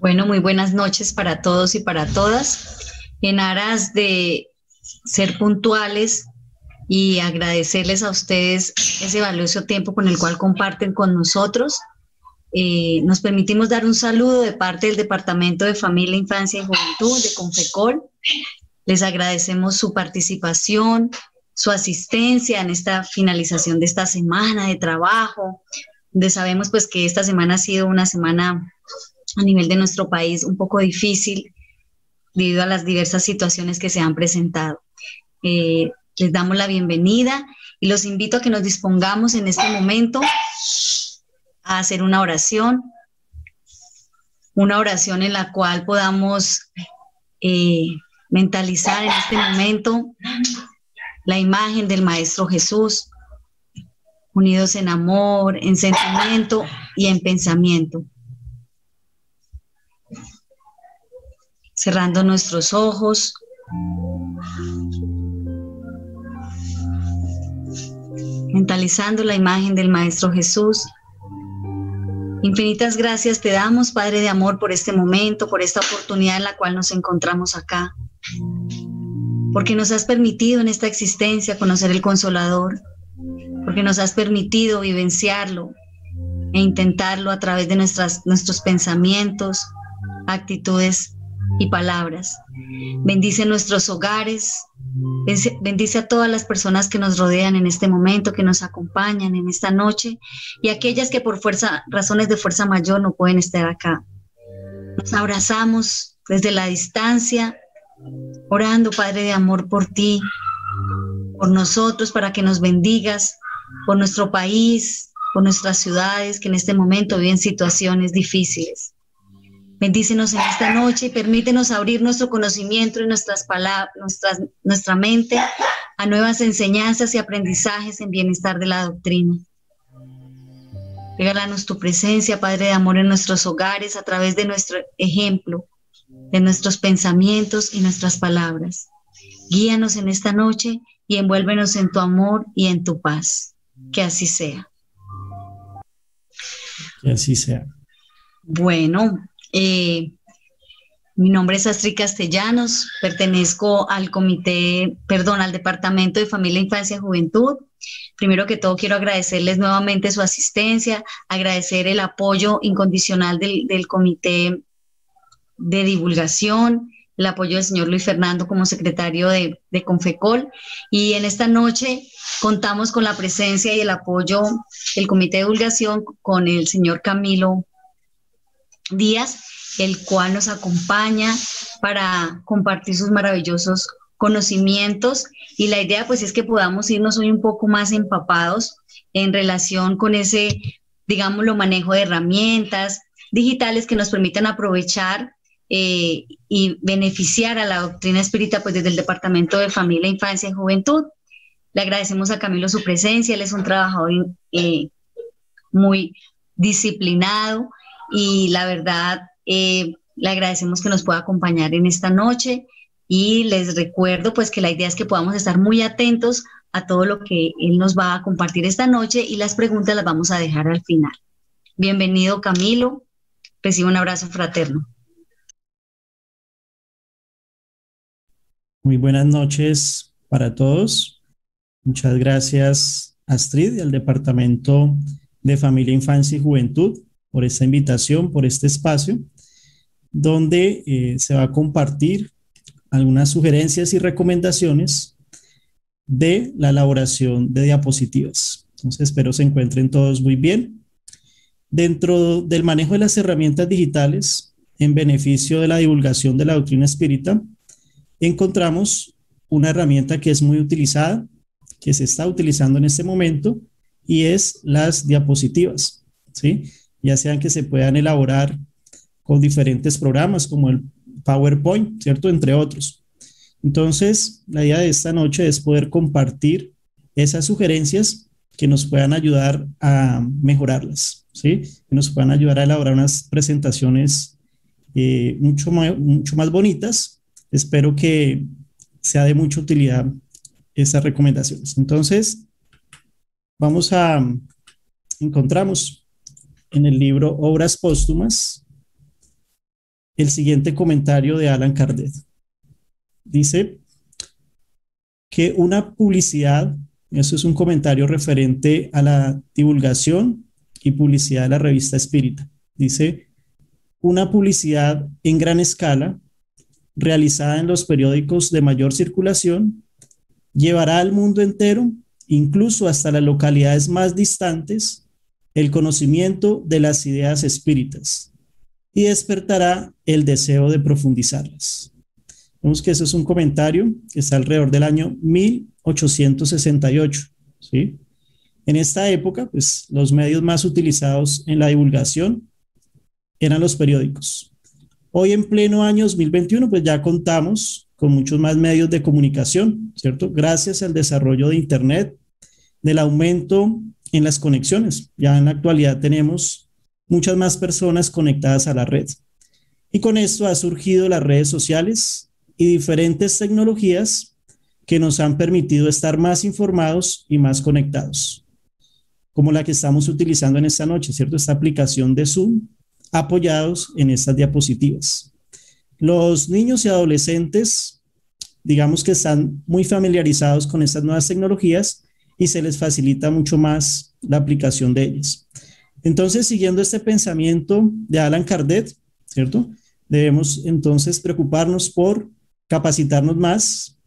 Bueno, muy buenas noches para todos y para todas. En aras de ser puntuales y agradecerles a ustedes ese valioso tiempo con el cual comparten con nosotros, nos permitimos dar un saludo de parte del Departamento de Familia, Infancia y Juventud de Confecol. Les agradecemos su participación, su asistencia en esta finalización de esta semana de trabajo, donde sabemos pues que esta semana ha sido una semana a nivel de nuestro país un poco difícil debido a las diversas situaciones que se han presentado. Les damos la bienvenida y los invito a que nos dispongamos en este momento a hacer una oración en la cual podamos mentalizar en este momento la imagen del Maestro Jesús, unidos en amor, en sentimiento y en pensamiento. Cerrando nuestros ojos, mentalizando la imagen del Maestro Jesús. Infinitas gracias te damos, Padre de amor, por este momento, por esta oportunidad en la cual nos encontramos acá, porque nos has permitido en esta existencia conocer el Consolador, porque nos has permitido vivenciarlo e intentarlo a través de nuestros pensamientos, actitudes y palabras. Bendice nuestros hogares, bendice a todas las personas que nos rodean en este momento, que nos acompañan en esta noche, y aquellas que por razones de fuerza mayor no pueden estar acá. Nos abrazamos desde la distancia, orando, Padre de amor, por ti, por nosotros, para que nos bendigas, por nuestro país, por nuestras ciudades que en este momento viven situaciones difíciles. Bendícenos en esta noche y permítenos abrir nuestro conocimiento y nuestra mente a nuevas enseñanzas y aprendizajes en bienestar de la doctrina. Regálanos tu presencia, Padre de amor, en nuestros hogares a través de nuestro ejemplo, de nuestros pensamientos y nuestras palabras. Guíanos en esta noche y envuélvenos en tu amor y en tu paz. Que así sea. Que así sea. Bueno, mi nombre es Astrid Castellanos, pertenezco al al Departamento de Familia, Infancia y Juventud. Primero que todo quiero agradecerles nuevamente su asistencia, agradecer el apoyo incondicional del Comité de Divulgación, el apoyo del señor Luis Fernando como secretario de Confecol, y en esta noche contamos con la presencia y el apoyo del Comité de Divulgación con el señor Camilo Díaz, el cual nos acompaña para compartir sus maravillosos conocimientos, y la idea pues es que podamos irnos hoy un poco más empapados en relación con ese, digámoslo, manejo de herramientas digitales que nos permitan aprovechar y beneficiar a la doctrina espírita pues desde el Departamento de Familia, Infancia y Juventud. Le agradecemos a Camilo su presencia, él es un trabajador muy disciplinado, y la verdad le agradecemos que nos pueda acompañar en esta noche, y les recuerdo pues que la idea es que podamos estar muy atentos a todo lo que él nos va a compartir esta noche, y las preguntas las vamos a dejar al final. Bienvenido, Camilo, recibe un abrazo fraterno. Muy buenas noches para todos. Muchas gracias, Astrid, y al Departamento de Familia, Infancia y Juventud por esta invitación, por este espacio, donde se va a compartir algunas sugerencias y recomendaciones de la elaboración de diapositivas. Entonces, espero se encuentren todos muy bien. Dentro del manejo de las herramientas digitales en beneficio de la divulgación de la doctrina espírita, encontramos una herramienta que es muy utilizada, que se está utilizando en este momento, y es las diapositivas, ¿sí? Ya sean que se puedan elaborar con diferentes programas como el PowerPoint, ¿cierto? Entre otros. Entonces, la idea de esta noche es poder compartir esas sugerencias que nos puedan ayudar a mejorarlas, ¿sí? Que nos puedan ayudar a elaborar unas presentaciones mucho más bonitas. Espero que sea de mucha utilidad estas recomendaciones. Entonces, encontramos en el libro Obras Póstumas, el siguiente comentario de Alan Kardec. Dice que una publicidad, eso es un comentario referente a la divulgación y publicidad de la revista Espírita. Dice, una publicidad en gran escala, realizada en los periódicos de mayor circulación, llevará al mundo entero, incluso hasta las localidades más distantes, el conocimiento de las ideas espíritas y despertará el deseo de profundizarlas. Vemos que ese es un comentario que está alrededor del año 1868, ¿sí? En esta época, pues, los medios más utilizados en la divulgación eran los periódicos. Hoy, en pleno año 2021, pues ya contamos con muchos más medios de comunicación, ¿cierto? Gracias al desarrollo de Internet, del aumento en las conexiones. Ya en la actualidad tenemos muchas más personas conectadas a la red. Y con esto ha surgido las redes sociales y diferentes tecnologías que nos han permitido estar más informados y más conectados, como la que estamos utilizando en esta noche, ¿cierto? Esta aplicación de Zoom, apoyados en estas diapositivas. Los niños y adolescentes, digamos que están muy familiarizados con estas nuevas tecnologías y se les facilita mucho más la aplicación de ellas. Entonces, siguiendo este pensamiento de Alan Kardec, ¿cierto? Debemos entonces preocuparnos por capacitarnos más,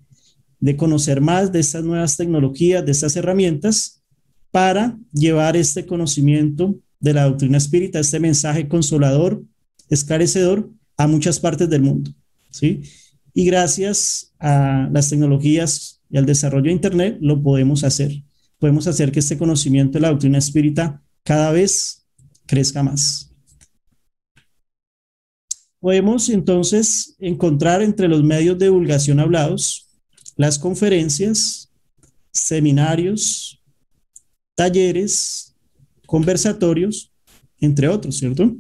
de conocer más de estas nuevas tecnologías, de estas herramientas, para llevar este conocimiento de la doctrina espírita, este mensaje consolador, esclarecedor, a muchas partes del mundo, ¿sí? Y gracias a las tecnologías y al desarrollo de Internet lo podemos hacer. Podemos hacer que este conocimiento de la doctrina espírita cada vez crezca más. Podemos entonces encontrar entre los medios de divulgación hablados las conferencias, seminarios, talleres, conversatorios, entre otros, ¿cierto?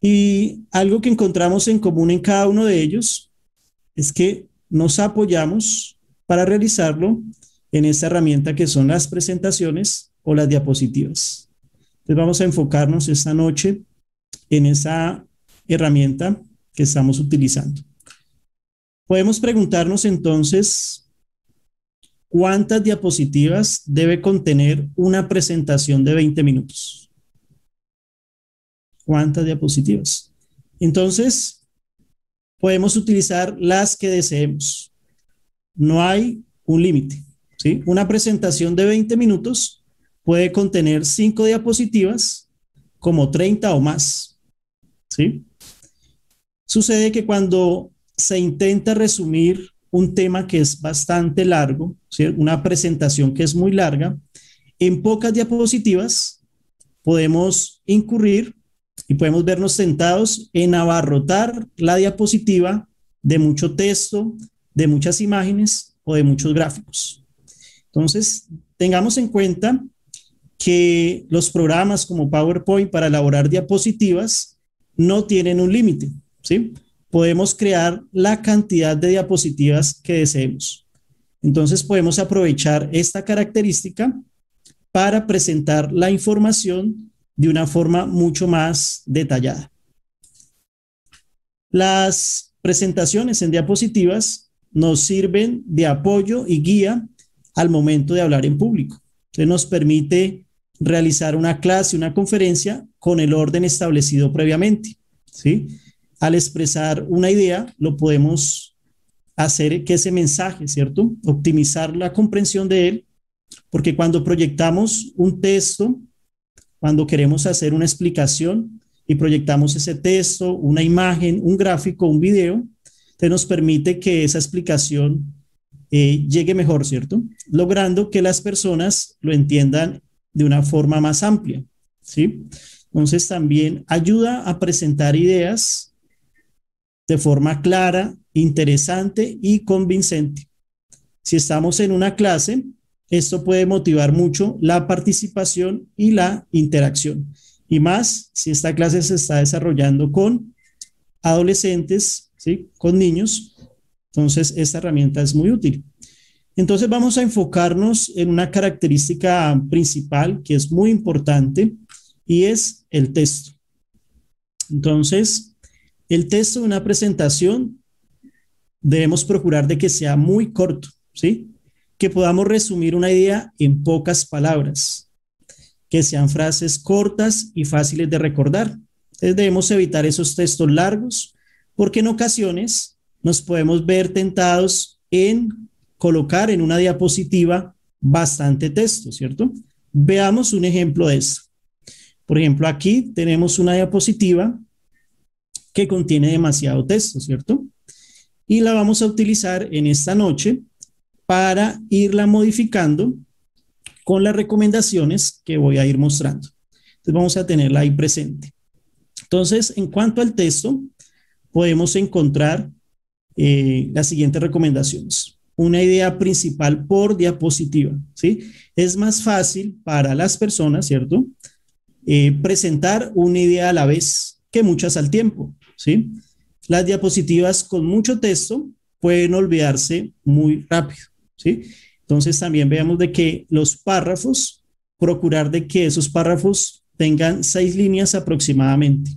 Y algo que encontramos en común en cada uno de ellos es que nos apoyamos para realizarlo en esta herramienta que son las presentaciones o las diapositivas. Entonces vamos a enfocarnos esta noche en esa herramienta que estamos utilizando. Podemos preguntarnos entonces, ¿cuántas diapositivas debe contener una presentación de 20 minutos? ¿Cuántas diapositivas? Entonces, podemos utilizar las que deseemos. No hay un límite, ¿sí? Una presentación de 20 minutos puede contener 5 diapositivas, como 30 o más, ¿sí? Sucede que cuando se intenta resumir un tema que es bastante largo, ¿sí? Una presentación que es muy larga, en pocas diapositivas podemos incurrir y podemos vernos tentados en abarrotar la diapositiva de mucho texto, de muchas imágenes o de muchos gráficos. Entonces, tengamos en cuenta que los programas como PowerPoint para elaborar diapositivas no tienen un límite, ¿sí? Podemos crear la cantidad de diapositivas que deseemos. Entonces, podemos aprovechar esta característica para presentar la información de una forma mucho más detallada. Las presentaciones en diapositivas nos sirven de apoyo y guía al momento de hablar en público. Entonces nos permite realizar una clase, una conferencia con el orden establecido previamente, ¿sí? Al expresar una idea, lo podemos hacer que ese mensaje, ¿cierto? Optimizar la comprensión de él, porque cuando proyectamos un texto, cuando queremos hacer una explicación y proyectamos ese texto, una imagen, un gráfico, un video, entonces nos permite que esa explicación llegue mejor, ¿cierto? Logrando que las personas lo entiendan de una forma más amplia, ¿sí? Entonces también ayuda a presentar ideas de forma clara, interesante y convincente. Si estamos en una clase, esto puede motivar mucho la participación y la interacción. Y más si esta clase se está desarrollando con adolescentes, ¿sí? Con niños. Entonces, esta herramienta es muy útil. Entonces, vamos a enfocarnos en una característica principal que es muy importante y es el texto. Entonces, el texto de una presentación debemos procurar de que sea muy corto, ¿sí? Que podamos resumir una idea en pocas palabras, que sean frases cortas y fáciles de recordar. Entonces debemos evitar esos textos largos, porque en ocasiones nos podemos ver tentados en colocar en una diapositiva bastante texto, ¿cierto? Veamos un ejemplo de eso. Por ejemplo, aquí tenemos una diapositiva que contiene demasiado texto, ¿cierto? Y la vamos a utilizar en esta noche para irla modificando con las recomendaciones que voy a ir mostrando. Entonces vamos a tenerla ahí presente. Entonces, en cuanto al texto, podemos encontrar las siguientes recomendaciones. Una idea principal por diapositiva, ¿sí? Es más fácil para las personas, ¿cierto? Presentar una idea a la vez que muchas al tiempo, ¿sí? Las diapositivas con mucho texto pueden olvidarse muy rápido, ¿sí? Entonces también veamos de que los párrafos, procurar de que esos párrafos tengan 6 líneas aproximadamente,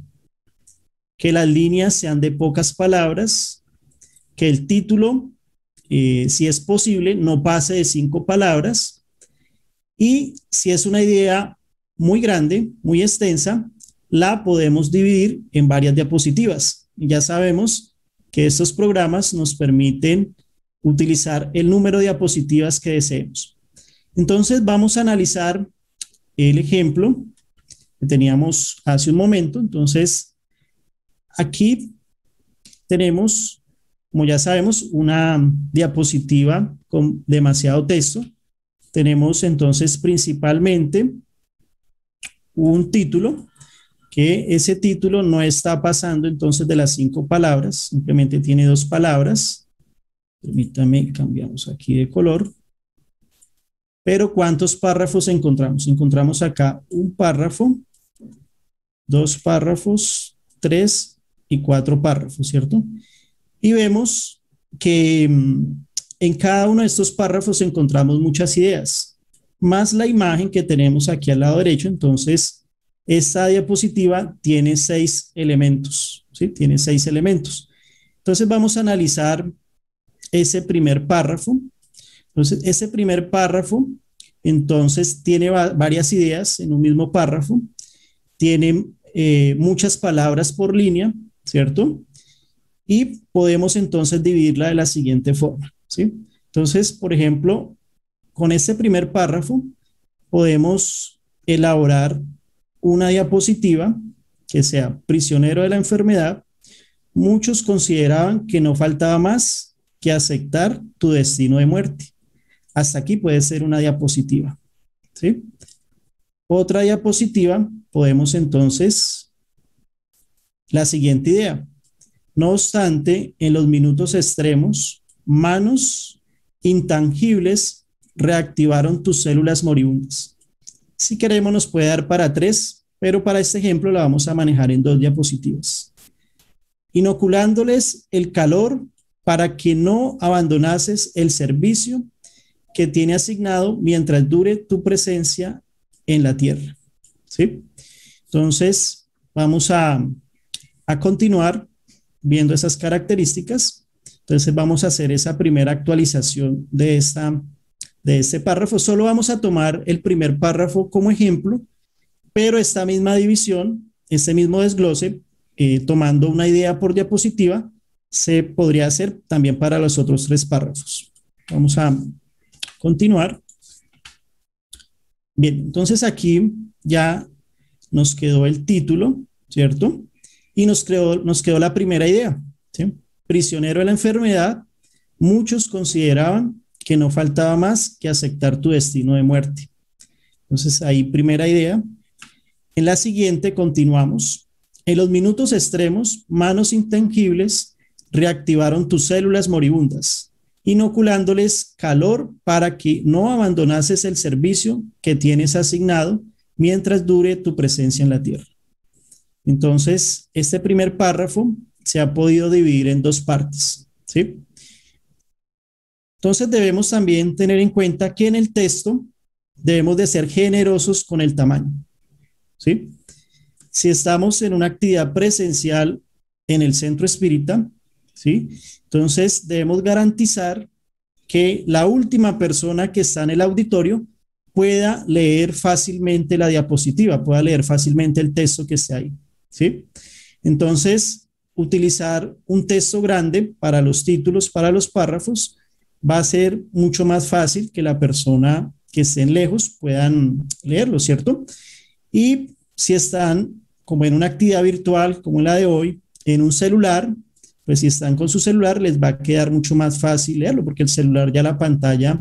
que las líneas sean de pocas palabras, que el título, si es posible, no pase de 5 palabras, y si es una idea muy grande, muy extensa, la podemos dividir en varias diapositivas. Ya sabemos que estos programas nos permiten utilizar el número de diapositivas que deseemos. Entonces vamos a analizar el ejemplo que teníamos hace un momento. Entonces aquí tenemos, como ya sabemos, una diapositiva con demasiado texto. Tenemos entonces principalmente un título, que ese título no está pasando entonces de las 5 palabras, simplemente tiene 2 palabras. Permítame, cambiamos aquí de color. Pero ¿cuántos párrafos encontramos? Encontramos acá un párrafo, 2 párrafos, 3 y 4 párrafos, ¿cierto? Y vemos que en cada uno de estos párrafos encontramos muchas ideas, más la imagen que tenemos aquí al lado derecho. Entonces, esta diapositiva tiene 6 elementos, ¿sí? Tiene 6 elementos. Entonces, vamos a analizar ese primer párrafo. Entonces, ese primer párrafo, entonces, tiene varias ideas en un mismo párrafo, tiene muchas palabras por línea, ¿cierto? Y podemos entonces dividirla de la siguiente forma, ¿sí? Entonces, por ejemplo, con este primer párrafo podemos elaborar una diapositiva que sea prisionero de la enfermedad. Muchos consideraban que no faltaba más que aceptar tu destino de muerte. Hasta aquí puede ser una diapositiva, ¿sí? Otra diapositiva, podemos entonces, la siguiente idea. No obstante, en los minutos extremos, manos intangibles reactivaron tus células moribundas. Si queremos, nos puede dar para 3, pero para este ejemplo la vamos a manejar en 2 diapositivas. Inoculándoles el calor para que no abandonases el servicio que tiene asignado mientras dure tu presencia en la tierra, ¿sí? Entonces, vamos a continuar viendo esas características. Entonces vamos a hacer esa primera actualización de este párrafo. Solo vamos a tomar el primer párrafo como ejemplo, pero esta misma división, este mismo desglose, tomando una idea por diapositiva, se podría hacer también para los otros 3 párrafos. Vamos a continuar. Bien, entonces aquí ya nos quedó el título, ¿cierto? Y nos quedó la primera idea, ¿sí? Prisionero de la enfermedad, muchos consideraban que no faltaba más que aceptar tu destino de muerte. Entonces, ahí primera idea. En la siguiente continuamos. En los minutos extremos, manos intangibles reactivaron tus células moribundas, inoculándoles calor para que no abandonases el servicio que tienes asignado mientras dure tu presencia en la tierra. Entonces, este primer párrafo se ha podido dividir en 2 partes, ¿sí? Entonces, debemos también tener en cuenta que en el texto debemos de ser generosos con el tamaño, ¿sí? Si estamos en una actividad presencial en el centro espírita, ¿sí? Entonces debemos garantizar que la última persona que está en el auditorio pueda leer fácilmente la diapositiva, pueda leer fácilmente el texto que está ahí, ¿sí? Entonces, utilizar un texto grande para los títulos, para los párrafos, va a ser mucho más fácil que la persona que estén lejos puedan leerlo, ¿cierto? Y si están como en una actividad virtual como la de hoy, en un celular, pues si están con su celular les va a quedar mucho más fácil leerlo, porque el celular ya la pantalla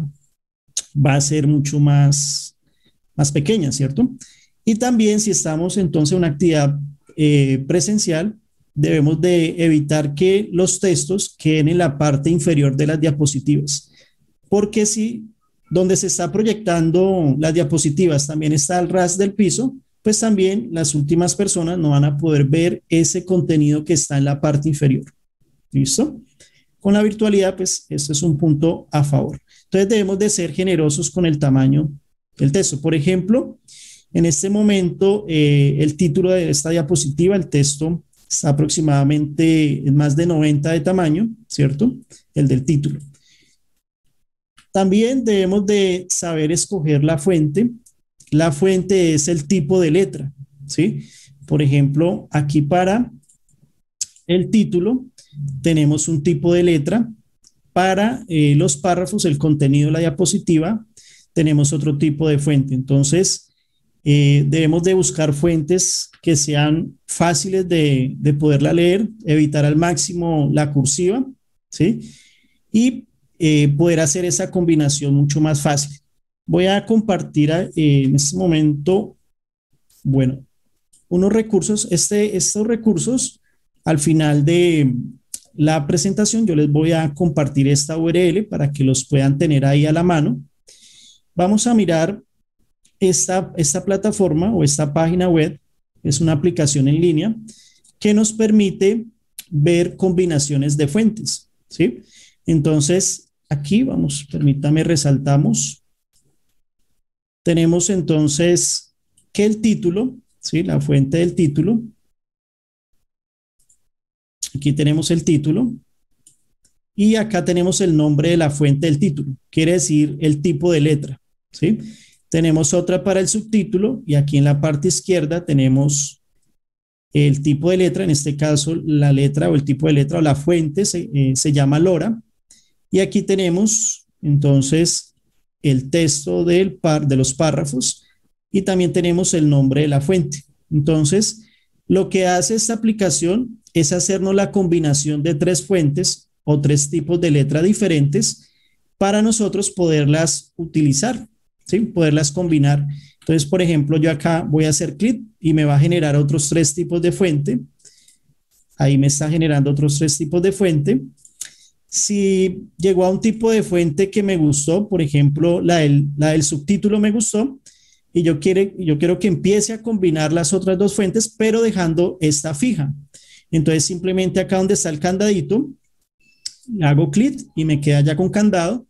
va a ser mucho más pequeña, ¿cierto? Y también si estamos entonces en una actividad presencial, debemos de evitar que los textos queden en la parte inferior de las diapositivas, porque si donde se está proyectando las diapositivas también está al ras del piso, pues también las últimas personas no van a poder ver ese contenido que está en la parte inferior. ¿Listo? Con la virtualidad, pues este es un punto a favor. Entonces debemos de ser generosos con el tamaño del texto. Por ejemplo, en este momento, el título de esta diapositiva, el texto, está aproximadamente más de 90 de tamaño, ¿cierto? El del título. También debemos de saber escoger la fuente. La fuente es el tipo de letra, ¿sí? Por ejemplo, aquí para el título tenemos un tipo de letra. Para los párrafos, el contenido de la diapositiva, tenemos otro tipo de fuente. Entonces, debemos de buscar fuentes que sean fáciles de poderla leer, evitar al máximo la cursiva, ¿sí? Y poder hacer esa combinación mucho más fácil. Voy a compartir en este momento, bueno, unos recursos. Estos recursos, al final de la presentación, yo les voy a compartir esta URL para que los puedan tener ahí a la mano. Vamos a mirar esta plataforma o esta página web. Es una aplicación en línea que nos permite ver combinaciones de fuentes, ¿sí? Entonces, aquí vamos, permítame, resaltamos. Tenemos entonces que el título, ¿sí? La fuente del título. Aquí tenemos el título y acá tenemos el nombre de la fuente del título, quiere decir el tipo de letra, ¿sí? Tenemos otra para el subtítulo y aquí en la parte izquierda tenemos el tipo de letra, en este caso la letra o el tipo de letra o la fuente se llama LoRa. Y aquí tenemos entonces el texto de los párrafos y también tenemos el nombre de la fuente. Entonces, lo que hace esta aplicación es hacernos la combinación de tres fuentes o tres tipos de letra diferentes para nosotros poderlas utilizar, ¿sí? Poderlas combinar. Entonces, por ejemplo, yo acá voy a hacer clic y me va a generar otros tres tipos de fuente. Ahí me está generando otros tres tipos de fuente. Si llegó a un tipo de fuente que me gustó, por ejemplo, la del subtítulo me gustó, y yo quiero que empiece a combinar las otras dos fuentes, pero dejando esta fija. Entonces, simplemente acá donde está el candadito, hago clic y me queda ya con candado.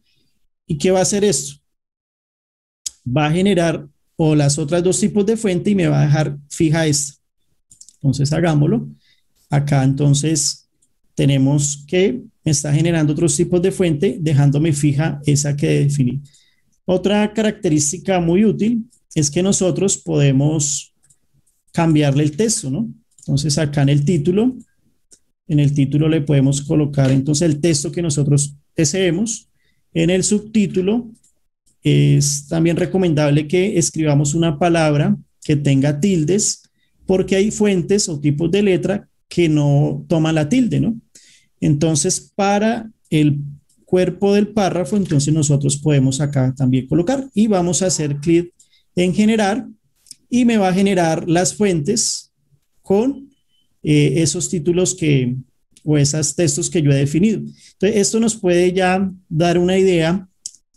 ¿Y qué va a hacer esto? Va a generar o las otras dos tipos de fuente y me va a dejar fija esta. Entonces, hagámoslo. Acá, entonces, tenemos que me está generando otros tipos de fuente, dejándome fija esa que definí. Otra característica muy útil es que nosotros podemos cambiarle el texto, ¿no? Entonces acá en el título le podemos colocar entonces el texto que nosotros deseemos. En el subtítulo es también recomendable que escribamos una palabra que tenga tildes, porque hay fuentes o tipos de letra que no toman la tilde, ¿no? Entonces, para el cuerpo del párrafo, entonces nosotros podemos acá también colocar y vamos a hacer clic en generar y me va a generar las fuentes con esos títulos o esos textos que yo he definido. Entonces, esto nos puede ya dar una idea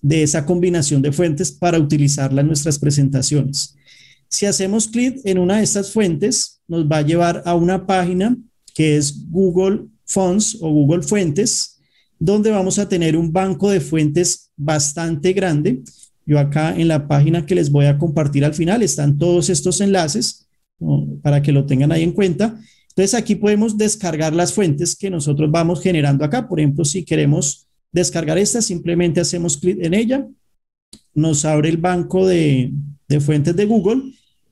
de esa combinación de fuentes para utilizarla en nuestras presentaciones. Si hacemos clic en una de estas fuentes, nos va a llevar a una página que es Google Fonts o Google Fuentes, donde vamos a tener un banco de fuentes bastante grande. Yo acá en la página que les voy a compartir al final están todos estos enlaces, ¿no?, para que lo tengan ahí en cuenta. Entonces aquí podemos descargar las fuentes que nosotros vamos generando acá. Por ejemplo, si queremos descargar esta, simplemente hacemos clic en ella, nos abre el banco de fuentes de Google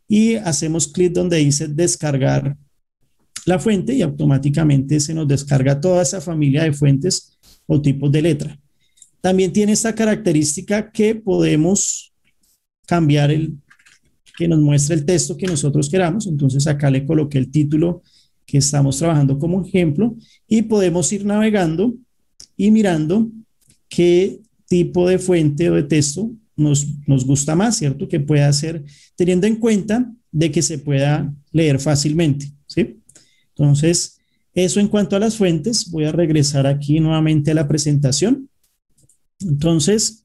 y hacemos clic donde dice descargar la fuente y automáticamente se nos descarga toda esa familia de fuentes o tipos de letra. También tiene esta característica que podemos cambiar que nos muestre el texto que nosotros queramos. Entonces acá le coloqué el título que estamos trabajando como ejemplo y podemos ir navegando y mirando qué tipo de fuente o de texto nos gusta más, ¿cierto? Que pueda ser teniendo en cuenta de que se pueda leer fácilmente, ¿sí? Entonces, eso en cuanto a las fuentes. Voy a regresar aquí nuevamente a la presentación. Entonces,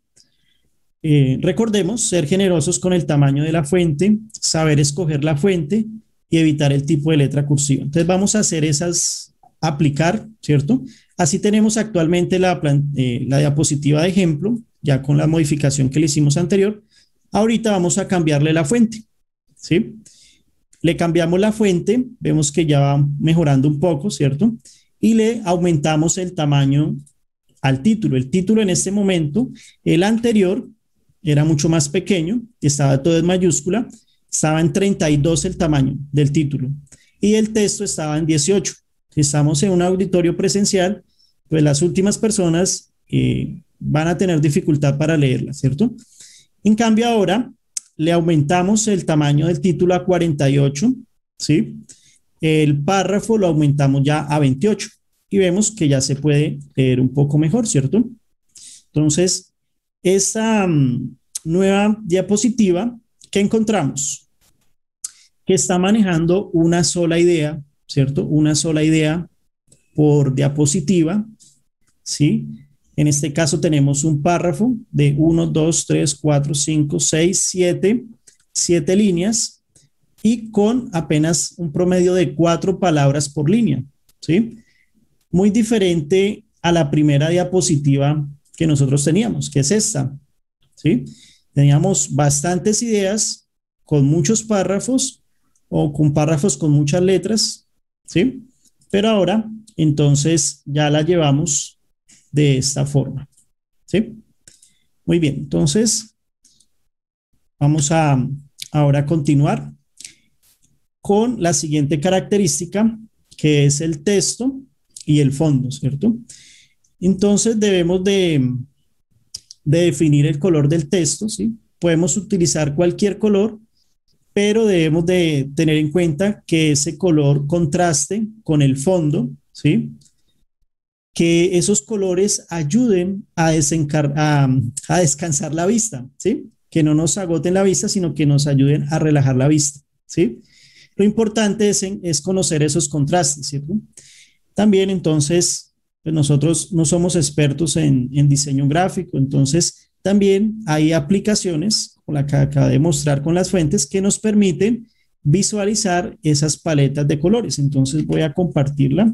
recordemos ser generosos con el tamaño de la fuente, saber escoger la fuente y evitar el tipo de letra cursiva. Entonces, vamos a hacer esas, aplicar, ¿cierto? Así tenemos actualmente la diapositiva de ejemplo, ya con la modificación que le hicimos anterior. Ahorita vamos a cambiarle la fuente, ¿sí? Le cambiamos la fuente, vemos que ya va mejorando un poco, ¿cierto? Y le aumentamos el tamaño al título. El título en este momento, el anterior, era mucho más pequeño, estaba todo en mayúscula, estaba en 32 el tamaño del título y el texto estaba en 18. Si estamos en un auditorio presencial, pues las últimas personas van a tener dificultad para leerla, ¿cierto? En cambio ahora le aumentamos el tamaño del título a 48, ¿sí? El párrafo lo aumentamos ya a 28 y vemos que ya se puede leer un poco mejor, ¿cierto? Entonces, esta nueva diapositiva que encontramos, que está manejando una sola idea, ¿cierto? Una sola idea por diapositiva, ¿sí? En este caso tenemos un párrafo de 1, 2, 3, 4, 5, 6, 7 líneas y con apenas un promedio de 4 palabras por línea, ¿sí? Muy diferente a la primera diapositiva que nosotros teníamos, que es esta, ¿sí? Teníamos bastantes ideas con muchos párrafos o con párrafos con muchas letras, ¿sí? Pero ahora, entonces, ya la llevamos de esta forma, ¿sí? Muy bien, entonces, vamos a ahora continuar con la siguiente característica, que es el texto y el fondo, ¿cierto? Entonces, debemos de definir el color del texto, ¿sí? Podemos utilizar cualquier color, pero debemos de tener en cuenta que ese color contraste con el fondo, ¿sí? Que esos colores ayuden a descansar la vista, ¿sí? Que no nos agoten la vista, sino que nos ayuden a relajar la vista, ¿sí? Lo importante es conocer esos contrastes, ¿cierto? También, entonces, pues nosotros no somos expertos en diseño gráfico, entonces también hay aplicaciones, como la que acabo de mostrar con las fuentes, que nos permiten visualizar esas paletas de colores. Entonces voy a compartirla.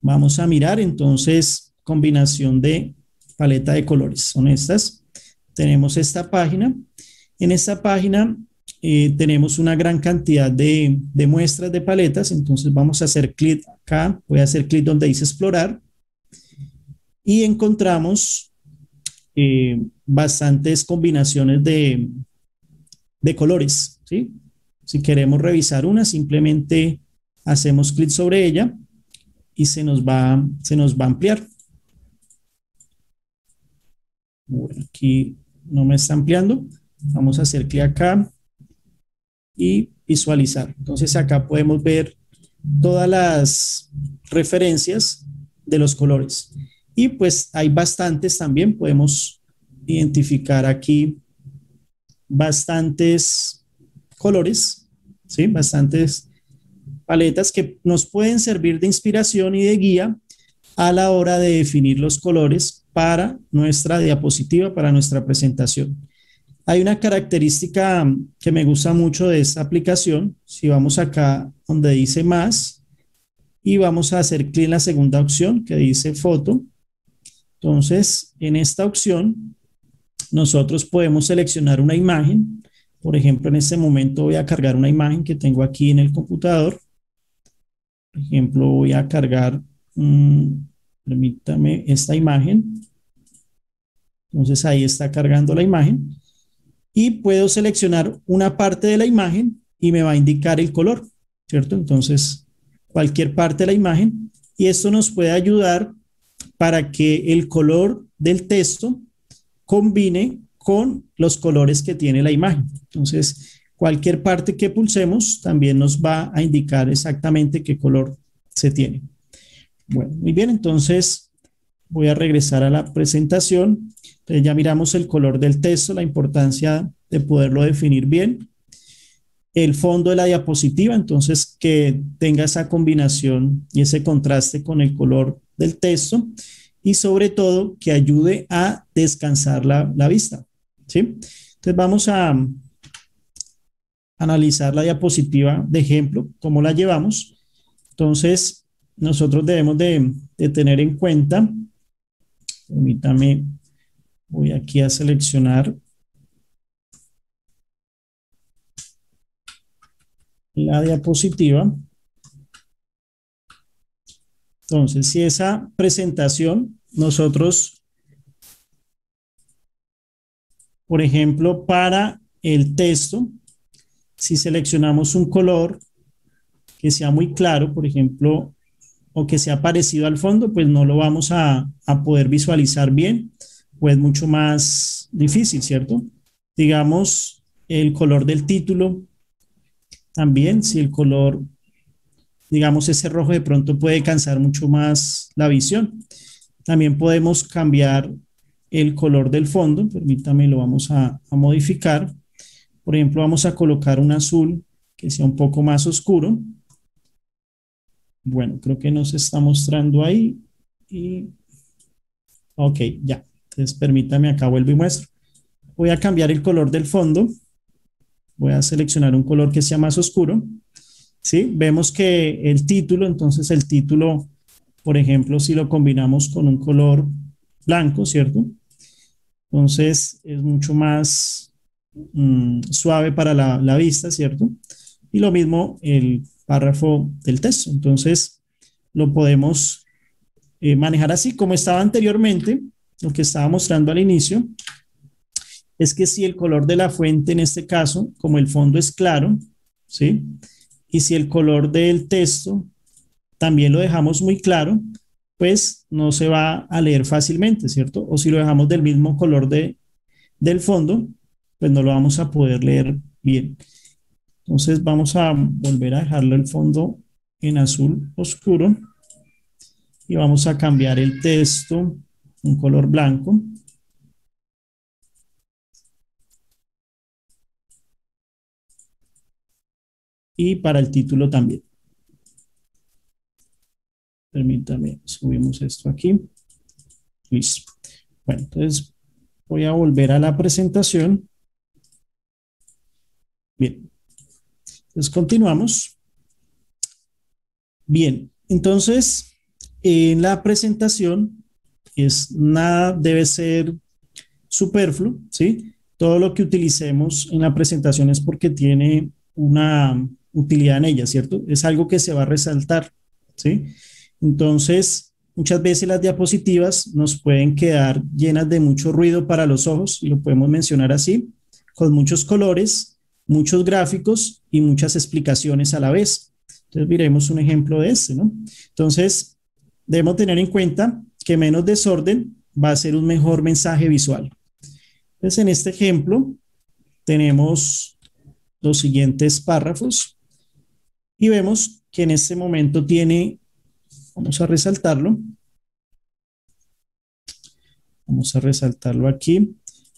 Vamos a mirar entonces combinación de paleta de colores. Son estas. Tenemos esta página. En esta página tenemos una gran cantidad de muestras de paletas. Entonces vamos a hacer clic acá. Voy a hacer clic donde dice explorar. Y encontramos bastantes combinaciones de colores, ¿sí? Si queremos revisar una, simplemente hacemos clic sobre ella y se nos va a ampliar. Bueno, aquí no me está ampliando. Vamos a hacer clic acá y visualizar. Entonces acá podemos ver todas las referencias de los colores. Y pues hay bastantes también. Podemos identificar aquí bastantes colores, ¿sí? Bastantes paletas que nos pueden servir de inspiración y de guía a la hora de definir los colores para nuestra diapositiva, para nuestra presentación. Hay una característica que me gusta mucho de esta aplicación. Si vamos acá donde dice más y vamos a hacer clic en la segunda opción que dice foto. Entonces, en esta opción, nosotros podemos seleccionar una imagen. Por ejemplo, en este momento voy a cargar una imagen que tengo aquí en el computador. Por ejemplo, voy a cargar, permítame, esta imagen. Entonces ahí está cargando la imagen y puedo seleccionar una parte de la imagen y me va a indicar el color, ¿cierto? Entonces, cualquier parte de la imagen, y esto nos puede ayudar para que el color del texto combine con los colores que tiene la imagen. Entonces, cualquier parte que pulsemos también nos va a indicar exactamente qué color se tiene. Bueno, muy bien, entonces voy a regresar a la presentación. Entonces ya miramos el color del texto, la importancia de poderlo definir bien. El fondo de la diapositiva, entonces que tenga esa combinación y ese contraste con el color del texto y sobre todo que ayude a descansar la vista, ¿sí? Entonces vamos a analizar la diapositiva de ejemplo, cómo la llevamos. Entonces nosotros debemos de tener en cuenta, permítame, voy aquí a seleccionar la diapositiva. Entonces, si esa presentación nosotros, por ejemplo, para el texto, si seleccionamos un color que sea muy claro, por ejemplo, o que sea parecido al fondo, pues no lo vamos a poder visualizar bien, pues mucho más difícil, ¿cierto? Digamos, el color del título, también, si el color, digamos, ese rojo de pronto puede cansar mucho más la visión. También podemos cambiar el color del fondo, permítame, lo vamos a modificar. Por ejemplo, vamos a colocar un azul que sea un poco más oscuro. Bueno, creo que nos está mostrando ahí. Y, ok, ya. Entonces, permítame, acá vuelvo y muestro. Voy a cambiar el color del fondo. Voy a seleccionar un color que sea más oscuro. ¿Sí? Vemos que el título, entonces el título, por ejemplo, si lo combinamos con un color blanco, ¿cierto? Entonces es mucho más suave para la vista, ¿cierto? Y lo mismo el párrafo del texto. Entonces lo podemos manejar así como estaba anteriormente, lo que estaba mostrando al inicio, es que si el color de la fuente, en este caso, como el fondo es claro, ¿sí? Y si el color del texto también lo dejamos muy claro, pues no se va a leer fácilmente, ¿cierto? O si lo dejamos del mismo color del fondo, pues no lo vamos a poder leer bien. Entonces vamos a volver a dejarlo el fondo en azul oscuro y vamos a cambiar el texto un color blanco. Y para el título también. Permítame, subimos esto aquí. Listo. Bueno, entonces voy a volver a la presentación. Bien. Entonces continuamos. Bien, entonces en la presentación nada debe ser superfluo, ¿sí? Todo lo que utilicemos en la presentación es porque tiene una utilidad en ella, ¿cierto? Es algo que se va a resaltar, ¿sí? Entonces, muchas veces las diapositivas nos pueden quedar llenas de mucho ruido para los ojos, y lo podemos mencionar así, con muchos colores, muchos gráficos y muchas explicaciones a la vez. Entonces, miremos un ejemplo de este, ¿no? Entonces, debemos tener en cuenta que menos desorden va a ser un mejor mensaje visual. Entonces, en este ejemplo, tenemos los siguientes párrafos y vemos que en este momento tiene, vamos a resaltarlo aquí.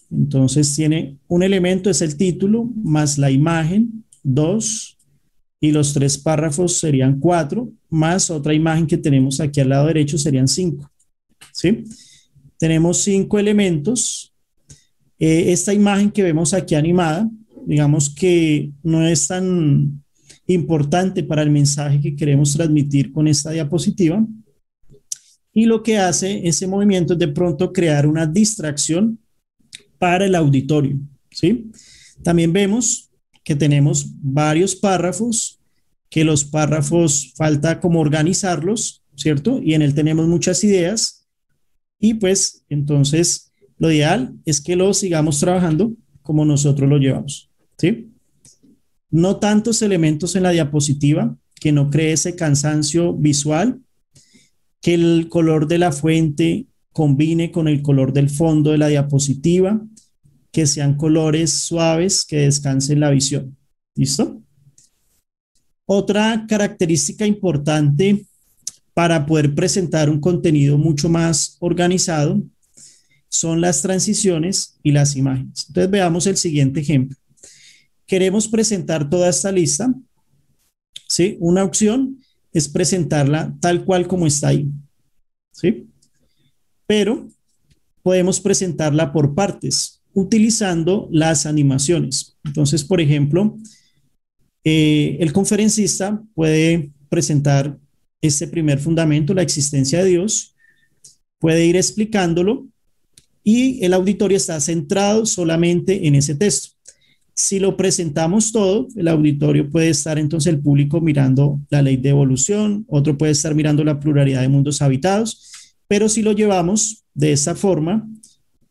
Entonces tiene un elemento, es el título, más la imagen, 2, y los 3 párrafos serían 4, más otra imagen que tenemos aquí al lado derecho serían 5, ¿sí? Tenemos 5 elementos. Esta imagen que vemos aquí animada, digamos que no es tan importante para el mensaje que queremos transmitir con esta diapositiva. Y lo que hace ese movimiento es de pronto crear una distracción para el auditorio, ¿sí? También vemos que tenemos varios párrafos que los párrafos falta como organizarlos, ¿cierto? Y en él tenemos muchas ideas y pues entonces lo ideal es que lo sigamos trabajando como nosotros lo llevamos, ¿sí? No tantos elementos en la diapositiva, que no cree ese cansancio visual, que el color de la fuente combine con el color del fondo de la diapositiva, que sean colores suaves que descansen la visión. ¿Listo? Otra característica importante para poder presentar un contenido mucho más organizado son las transiciones y las imágenes. Entonces veamos el siguiente ejemplo. Queremos presentar toda esta lista, ¿sí? Una opción es presentarla tal cual como está ahí, ¿sí? Pero podemos presentarla por partes, utilizando las animaciones. Entonces, por ejemplo, el conferencista puede presentar este primer fundamento, la existencia de Dios, puede ir explicándolo y el auditorio está centrado solamente en ese texto. Si lo presentamos todo, el auditorio puede estar entonces el público mirando la ley de evolución, otro puede estar mirando la pluralidad de mundos habitados, pero si lo llevamos de esa forma,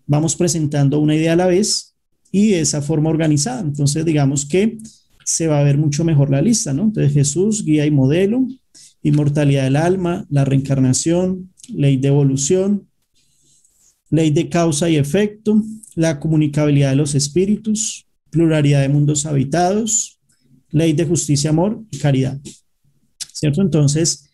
vamos presentando una idea a la vez y de esa forma organizada. Entonces, digamos que se va a ver mucho mejor la lista, ¿no? Entonces, Jesús, guía y modelo, inmortalidad del alma, la reencarnación, ley de evolución, ley de causa y efecto, la comunicabilidad de los espíritus, pluralidad de mundos habitados, ley de justicia, amor y caridad, ¿cierto? Entonces,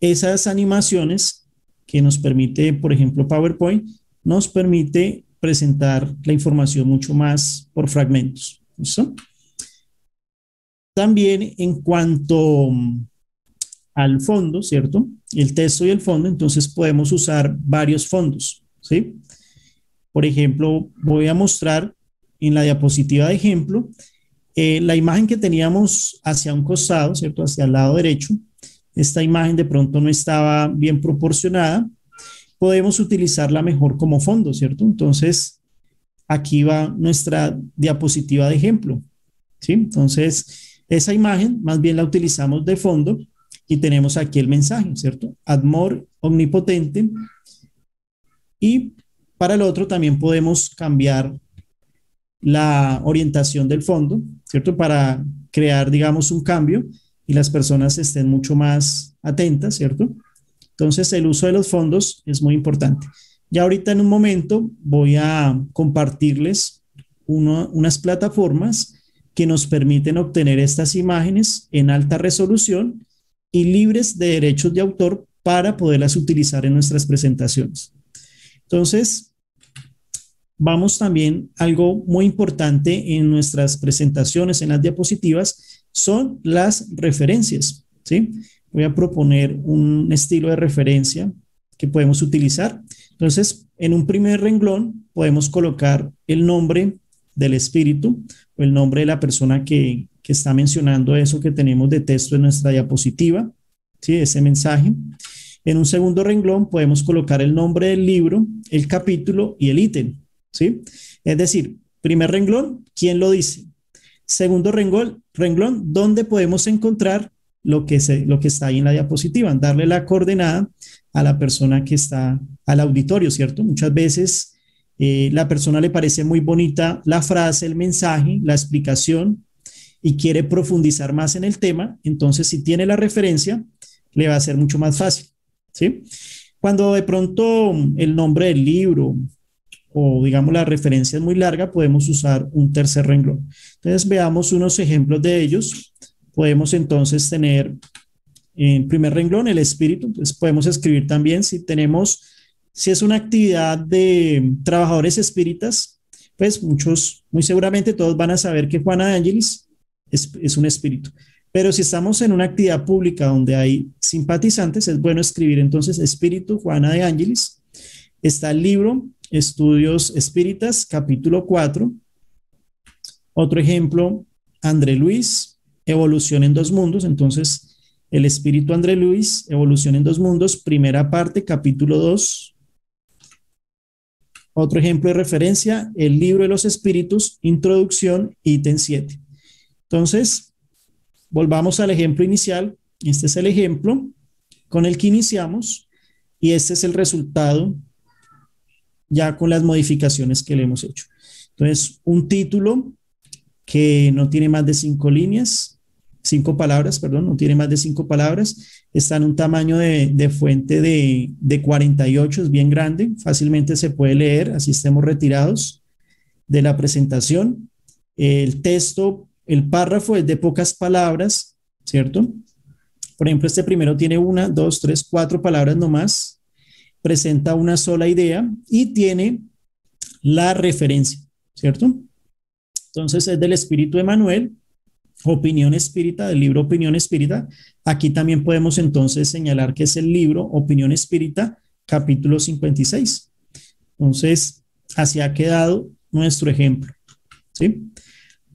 esas animaciones que nos permite, por ejemplo, PowerPoint, nos permite presentar la información mucho más por fragmentos, ¿listo? También en cuanto al fondo, ¿cierto? El texto y el fondo, entonces podemos usar varios fondos, ¿sí? Por ejemplo, voy a mostrar en la diapositiva de ejemplo la imagen que teníamos hacia un costado, ¿cierto? Hacia el lado derecho. Esta imagen de pronto no estaba bien proporcionada. Podemos utilizarla mejor como fondo, ¿cierto? Entonces, aquí va nuestra diapositiva de ejemplo, ¿sí? Entonces, esa imagen más bien la utilizamos de fondo y tenemos aquí el mensaje, ¿cierto? Amor omnipotente. Y para el otro también podemos cambiar la orientación del fondo, ¿cierto? Para crear, digamos, un cambio y las personas estén mucho más atentas, ¿cierto? Entonces, el uso de los fondos es muy importante. Ya ahorita en un momento voy a compartirles unas plataformas que nos permiten obtener estas imágenes en alta resolución y libres de derechos de autor para poderlas utilizar en nuestras presentaciones. Entonces, vamos también, algo muy importante en nuestras presentaciones, en las diapositivas, son las referencias, ¿sí? Voy a proponer un estilo de referencia que podemos utilizar. Entonces, en un primer renglón podemos colocar el nombre del espíritu o el nombre de la persona que está mencionando eso que tenemos de texto en nuestra diapositiva, ¿sí? Ese mensaje. En un segundo renglón podemos colocar el nombre del libro, el capítulo y el ítem, ¿sí? Es decir, primer renglón, ¿quién lo dice? Segundo renglón, ¿dónde podemos encontrar lo que está ahí en la diapositiva? Darle la coordenada a la persona que está al auditorio, ¿cierto? Muchas veces la persona le parece muy bonita la frase, el mensaje, la explicación y quiere profundizar más en el tema, entonces si tiene la referencia, le va a ser mucho más fácil, ¿sí? Cuando de pronto el nombre del libro o digamos la referencia es muy larga, podemos usar un tercer renglón. Entonces veamos unos ejemplos de ellos. Podemos entonces tener en primer renglón el espíritu. Entonces podemos escribir también si es una actividad de trabajadores espíritas, pues muy seguramente todos van a saber que Juana de Ángelis es un espíritu. Pero si estamos en una actividad pública donde hay simpatizantes, es bueno escribir entonces espíritu Juana de Ángelis. Está el libro Estudios Espíritas, capítulo 4. Otro ejemplo, André Luis, Evolución en dos mundos. Entonces, el espíritu André Luis, Evolución en dos mundos, primera parte, capítulo 2. Otro ejemplo de referencia, el libro de los espíritus, introducción, ítem 7. Entonces, volvamos al ejemplo inicial. Este es el ejemplo con el que iniciamos y este es el resultado ya con las modificaciones que le hemos hecho. Entonces, un título que no tiene más de 5 palabras, perdón, no tiene más de 5 palabras, está en un tamaño de fuente de 48, es bien grande, fácilmente se puede leer, así estemos retirados de la presentación. El texto, el párrafo es de pocas palabras, ¿cierto? Por ejemplo, este primero tiene 1, 2, 3, 4 palabras nomás, presenta una sola idea y tiene la referencia, ¿cierto? Entonces es del Espíritu de Manuel, Opinión Espírita, del libro Opinión Espírita. Aquí también podemos entonces señalar que es el libro Opinión Espírita, capítulo 56. Entonces, así ha quedado nuestro ejemplo, ¿sí?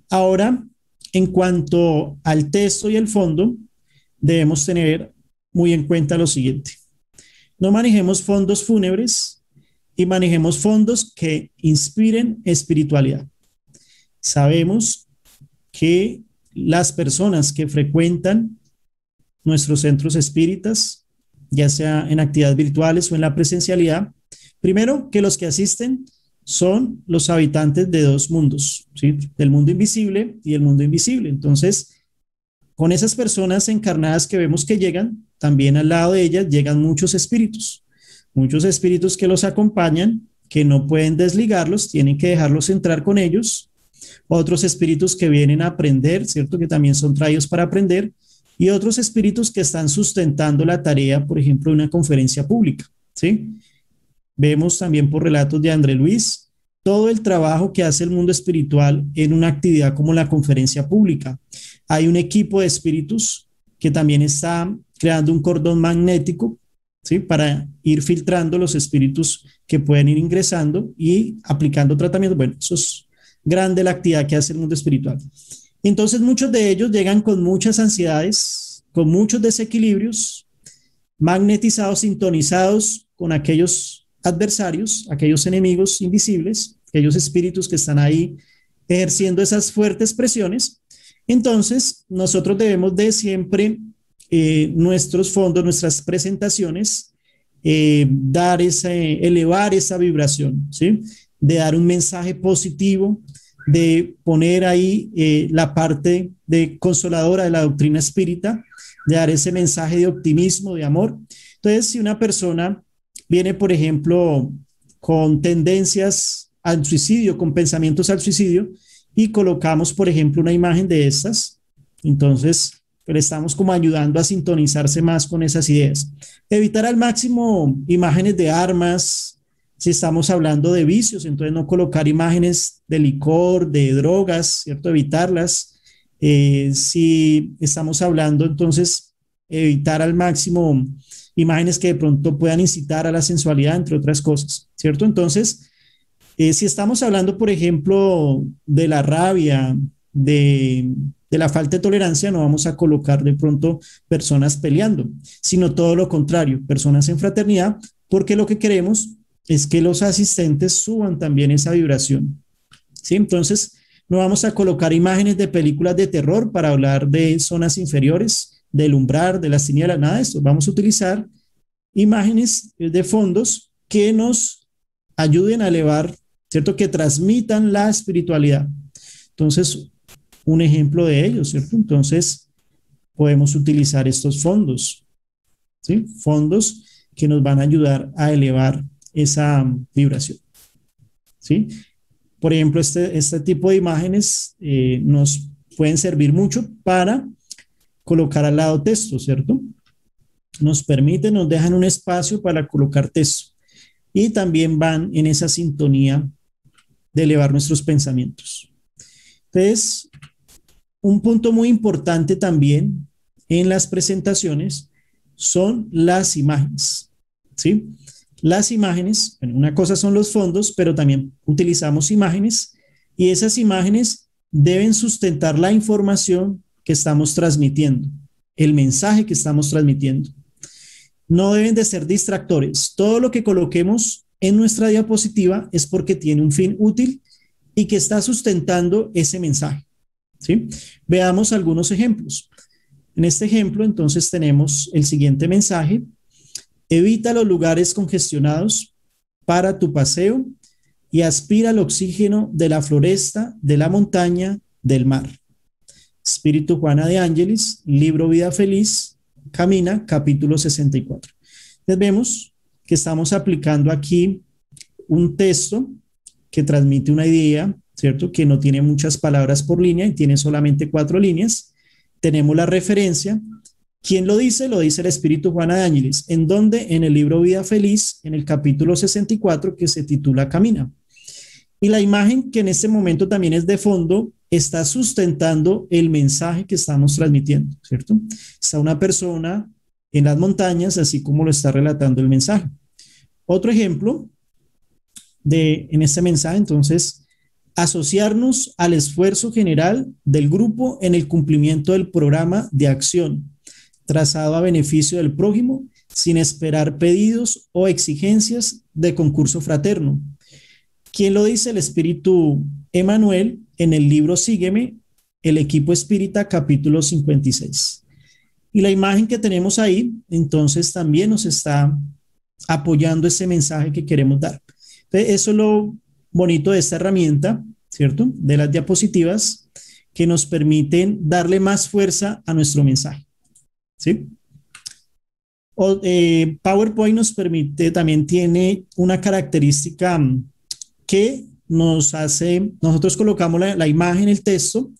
Ahora, en cuanto al texto y el fondo, debemos tener muy en cuenta lo siguiente. No manejemos fondos fúnebres y manejemos fondos que inspiren espiritualidad. Sabemos que las personas que frecuentan nuestros centros espíritas, ya sea en actividades virtuales o en la presencialidad, primero que los que asisten son los habitantes de dos mundos, ¿sí? Del mundo invisible y el mundo invisible. Entonces, con esas personas encarnadas que vemos que llegan, también al lado de ellas llegan muchos espíritus que los acompañan, que no pueden desligarlos, tienen que dejarlos entrar con ellos. Otros espíritus que vienen a aprender, ¿cierto? Que también son traídos para aprender, y otros espíritus que están sustentando la tarea, por ejemplo, de una conferencia pública, ¿sí? Vemos también por relatos de André Luis todo el trabajo que hace el mundo espiritual en una actividad como la conferencia pública. Hay un equipo de espíritus que también está creando un cordón magnético, ¿sí? Para ir filtrando los espíritus que pueden ir ingresando y aplicando tratamientos. Bueno, eso es grande la actividad que hace el mundo espiritual. Entonces, muchos de ellos llegan con muchas ansiedades, con muchos desequilibrios, magnetizados, sintonizados con aquellos adversarios, aquellos enemigos invisibles, aquellos espíritus que están ahí ejerciendo esas fuertes presiones. Entonces, nosotros debemos de siempre nuestros fondos, nuestras presentaciones, elevar esa vibración, ¿sí? De dar un mensaje positivo, de poner ahí la parte de consoladora de la doctrina espírita, de dar ese mensaje de optimismo, de amor. Entonces, si una persona viene, por ejemplo, con tendencias al suicidio, con pensamientos al suicidio, y colocamos, por ejemplo, una imagen de estas, entonces le estamos como ayudando a sintonizarse más con esas ideas. Evitar al máximo imágenes de armas. Si estamos hablando de vicios, entonces no colocar imágenes de licor, de drogas, ¿cierto? Evitarlas. Si estamos hablando, entonces, evitar al máximo imágenes que de pronto puedan incitar a la sensualidad, entre otras cosas, ¿cierto? Entonces, si estamos hablando, por ejemplo, de la rabia, de la falta de tolerancia, no vamos a colocar de pronto personas peleando, sino todo lo contrario, personas en fraternidad, porque lo que queremos es que los asistentes suban también esa vibración, ¿sí? Entonces, no vamos a colocar imágenes de películas de terror para hablar de zonas inferiores, del umbral, de las tinieblas, nada de esto. Vamos a utilizar imágenes de fondos que nos ayuden a elevar, ¿cierto? Que transmitan la espiritualidad. Entonces, un ejemplo de ello, ¿cierto? Entonces, podemos utilizar estos fondos, ¿sí? Fondos que nos van a ayudar a elevar esa vibración, ¿sí? Por ejemplo, este tipo de imágenes nos pueden servir mucho para colocar al lado texto, ¿cierto? Nos permiten, nos dejan un espacio para colocar texto y también van en esa sintonía de elevar nuestros pensamientos. Entonces, un punto muy importante también en las presentaciones son las imágenes, ¿sí? Las imágenes, bueno, una cosa son los fondos, pero también utilizamos imágenes y esas imágenes deben sustentar la información que estamos transmitiendo, el mensaje que estamos transmitiendo. No deben de ser distractores. Todo lo que coloquemos en nuestra diapositiva es porque tiene un fin útil y que está sustentando ese mensaje, ¿sí? Veamos algunos ejemplos. En este ejemplo, entonces, tenemos el siguiente mensaje. Evita los lugares congestionados para tu paseo y aspira al oxígeno de la floresta, de la montaña, del mar. Espíritu Juana de Ángelis, libro Vida Feliz, Camina, capítulo 64. Entonces vemos que estamos aplicando aquí un texto que transmite una idea, ¿cierto? Que no tiene muchas palabras por línea y tiene solamente 4 líneas. Tenemos la referencia. ¿Quién lo dice? Lo dice el Espíritu Juana de Ángelis. ¿En dónde? En el libro Vida Feliz, en el capítulo 64, que se titula Camina. Y la imagen que en este momento también es de fondo está sustentando el mensaje que estamos transmitiendo, ¿cierto? Está una persona en las montañas, así como lo está relatando el mensaje. Otro ejemplo en este mensaje, entonces, asociarnos al esfuerzo general del grupo en el cumplimiento del programa de acción trazado a beneficio del prójimo sin esperar pedidos o exigencias de concurso fraterno. ¿Quién lo dice? El Espíritu Emanuel en el libro Sígueme, el equipo espírita, capítulo 56. Y la imagen que tenemos ahí, entonces, también nos está apoyando ese mensaje que queremos dar. Entonces, eso es lo bonito de esta herramienta, ¿cierto? De las diapositivas que nos permiten darle más fuerza a nuestro mensaje, ¿sí? PowerPoint nos permite, también tiene una característica que nos hace, nosotros colocamos la imagen, el texto,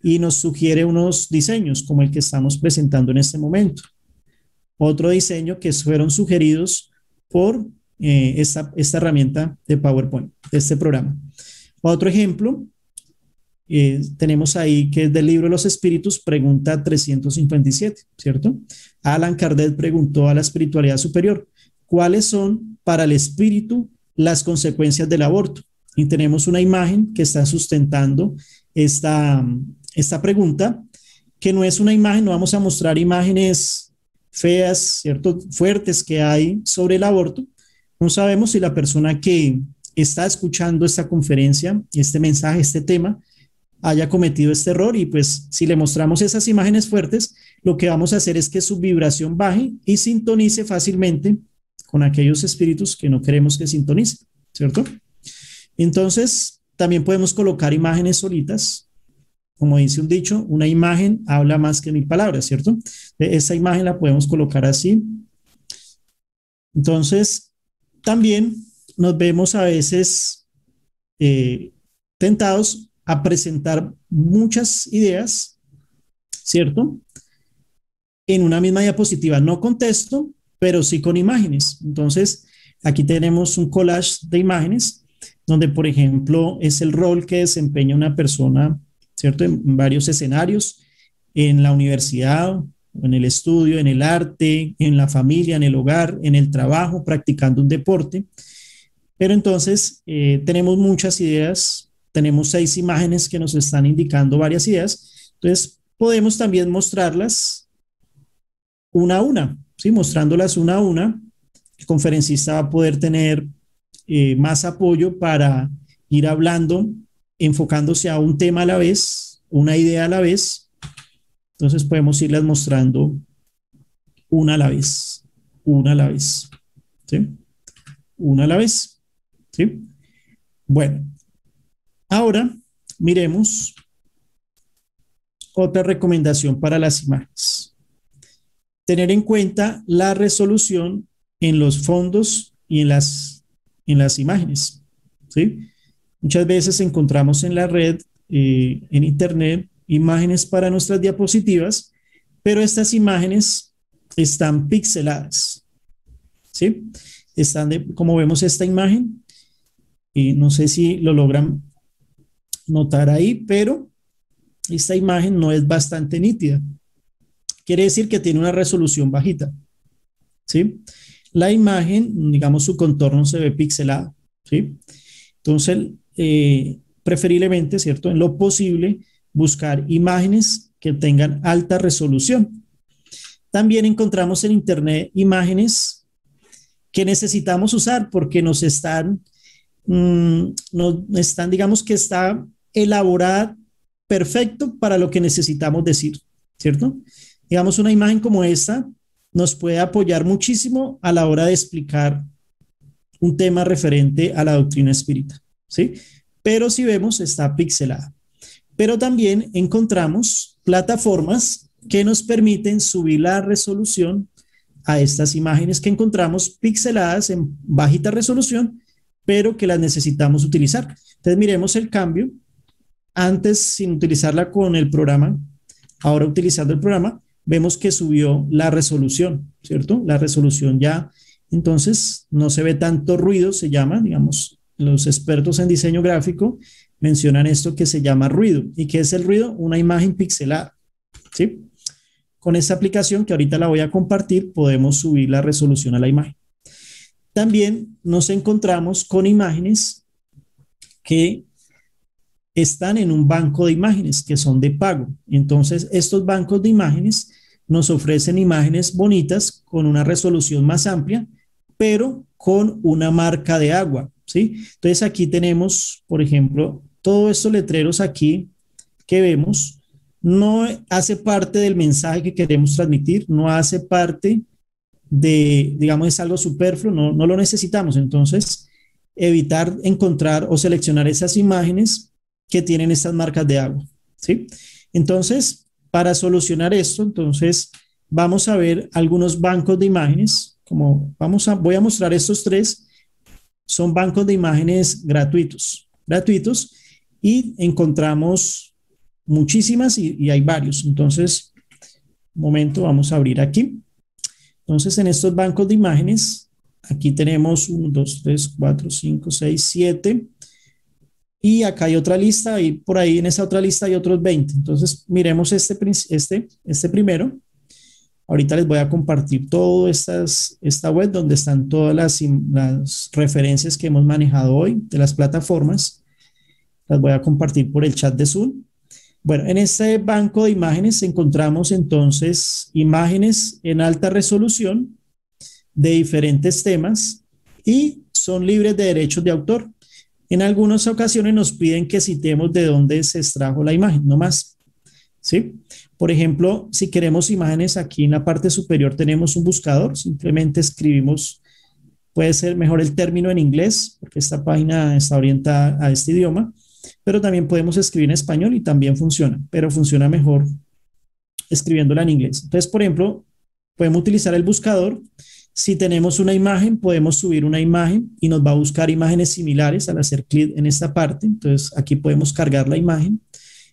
y nos sugiere unos diseños como el que estamos presentando en este momento. Otro diseño que fueron sugeridos por esta herramienta de PowerPoint, de este programa. Otro ejemplo, tenemos ahí que es del libro de los espíritus, pregunta 357, ¿cierto? Allan Kardec preguntó a la espiritualidad superior, ¿cuáles son para el espíritu las consecuencias del aborto? Y tenemos una imagen que está sustentando esta pregunta, que no es una imagen, no vamos a mostrar imágenes feas, ¿cierto? Fuertes que hay sobre el aborto. No sabemos si la persona que está escuchando esta conferencia, este mensaje, este tema, haya cometido este error, y pues si le mostramos esas imágenes fuertes, lo que vamos a hacer es que su vibración baje y sintonice fácilmente con aquellos espíritus que no queremos que sintonice, ¿cierto? Entonces, también podemos colocar imágenes solitas. Como dice un dicho, una imagen habla más que 1000 palabras, ¿cierto? Esa imagen la podemos colocar así. Entonces, también nos vemos a veces tentados a presentar muchas ideas, ¿cierto? En una misma diapositiva, no con texto, pero sí con imágenes. Entonces, aquí tenemos un collage de imágenes, donde, por ejemplo, es el rol que desempeña una persona, ¿cierto? En varios escenarios, en la universidad, en el estudio, en el arte, en la familia, en el hogar, en el trabajo, practicando un deporte. Pero entonces tenemos muchas ideas, tenemos 6 imágenes que nos están indicando varias ideas. Entonces podemos también mostrarlas una a una, ¿sí? Mostrándolas una a una, el conferencista va a poder tener más apoyo para ir hablando, enfocándose a un tema a la vez, una idea a la vez. Entonces podemos irlas mostrando una a la vez, una a la vez, ¿sí? Una a la vez, ¿sí? Bueno, ahora miremos otra recomendación para las imágenes. Tener en cuenta la resolución en los fondos y en las imágenes, ¿sí? Muchas veces encontramos en la red, en internet, imágenes para nuestras diapositivas, pero estas imágenes están pixeladas, ¿sí? Como vemos esta imagen, y no sé si lo logran notar ahí, pero esta imagen no es bastante nítida. Quiere decir que tiene una resolución bajita, ¿sí? La imagen, digamos, su contorno se ve pixelado, ¿sí? Entonces, preferiblemente, ¿cierto? En lo posible, buscar imágenes que tengan alta resolución. También encontramos en internet imágenes que necesitamos usar porque nos están, digamos que está elaborada perfecto para lo que necesitamos decir, ¿cierto? Digamos, una imagen como esta nos puede apoyar muchísimo a la hora de explicar un tema referente a la doctrina espírita, ¿sí? Pero si vemos, está pixelada. Pero también encontramos plataformas que nos permiten subir la resolución a estas imágenes que encontramos pixeladas en bajita resolución, pero que las necesitamos utilizar. Entonces miremos el cambio. Antes, sin utilizarla con el programa, ahora utilizando el programa, vemos que subió la resolución, ¿cierto? La resolución ya, entonces, no se ve tanto ruido, se llama, digamos, los expertos en diseño gráfico mencionan esto que se llama ruido. ¿Y qué es el ruido? Una imagen pixelada, ¿sí? Con esta aplicación que ahorita la voy a compartir, podemos subir la resolución a la imagen. También nos encontramos con imágenes que están en un banco de imágenes que son de pago. Entonces, estos bancos de imágenes nos ofrecen imágenes bonitas con una resolución más amplia, pero con una marca de agua, ¿sí? Entonces, aquí tenemos, por ejemplo, todos estos letreros aquí que vemos, no hace parte del mensaje que queremos transmitir, no hace parte de, digamos, es algo superfluo, no lo necesitamos. Entonces, evitar encontrar o seleccionar esas imágenes que tienen estas marcas de agua, ¿sí? Entonces, para solucionar esto, entonces, vamos a ver algunos bancos de imágenes, como voy a mostrar estos tres, son bancos de imágenes gratuitos, y encontramos muchísimas y hay varios. Entonces, un momento, vamos a abrir aquí. Entonces, en estos bancos de imágenes, aquí tenemos 1, 2, 3, 4, 5, 6, 7. Y acá hay otra lista y por ahí en esa otra lista hay otros 20. Entonces, miremos este primero. Ahorita les voy a compartir toda esta web donde están todas las referencias que hemos manejado hoy de las plataformas. Las voy a compartir por el chat de Zoom. Bueno, en este banco de imágenes encontramos entonces imágenes en alta resolución de diferentes temas y son libres de derechos de autor. En algunas ocasiones nos piden que citemos de dónde se extrajo la imagen, no más, ¿sí? Por ejemplo, si queremos imágenes, aquí en la parte superior tenemos un buscador, simplemente escribimos, puede ser mejor el término en inglés, porque esta página está orientada a este idioma, pero también podemos escribir en español y también funciona, pero funciona mejor escribiéndola en inglés. Entonces, por ejemplo, podemos utilizar el buscador. Si tenemos una imagen, podemos subir una imagen y nos va a buscar imágenes similares al hacer clic en esta parte. Entonces, aquí podemos cargar la imagen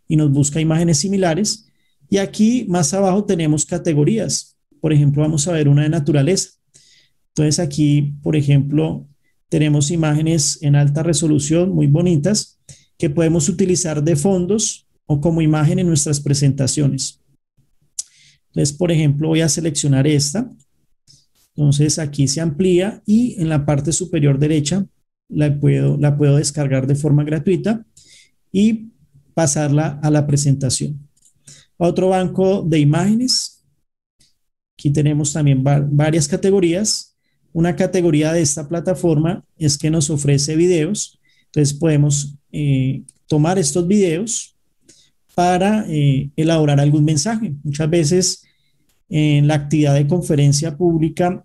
y nos busca imágenes similares. Y aquí más abajo tenemos categorías. Por ejemplo, vamos a ver una de naturaleza. Entonces, aquí, por ejemplo, tenemos imágenes en alta resolución muy bonitas que podemos utilizar de fondos o como imagen en nuestras presentaciones. Entonces, por ejemplo, voy a seleccionar esta. Entonces aquí se amplía y en la parte superior derecha la puedo descargar de forma gratuita y pasarla a la presentación. Otro banco de imágenes. Aquí tenemos también varias categorías. Una categoría de esta plataforma es que nos ofrece videos. Entonces podemos tomar estos videos para elaborar algún mensaje. Muchas veces en la actividad de conferencia pública,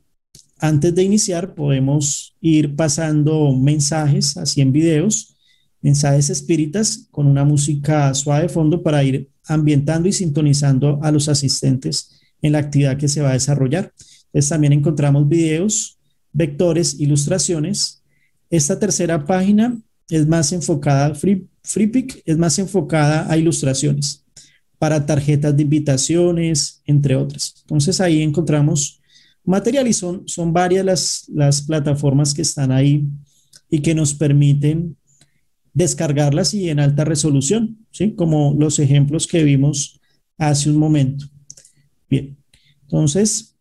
antes de iniciar, podemos ir pasando mensajes así en videos, mensajes espíritas con una música suave de fondo para ir ambientando y sintonizando a los asistentes en la actividad que se va a desarrollar. Entonces también encontramos videos, vectores, ilustraciones. Esta tercera página es más enfocada, FreePic es más enfocada a ilustraciones para tarjetas de invitaciones, entre otras. Entonces ahí encontramos material y son varias las plataformas que están ahí y que nos permiten descargarlas y en alta resolución, ¿sí? Como los ejemplos que vimos hace un momento. Bien, entonces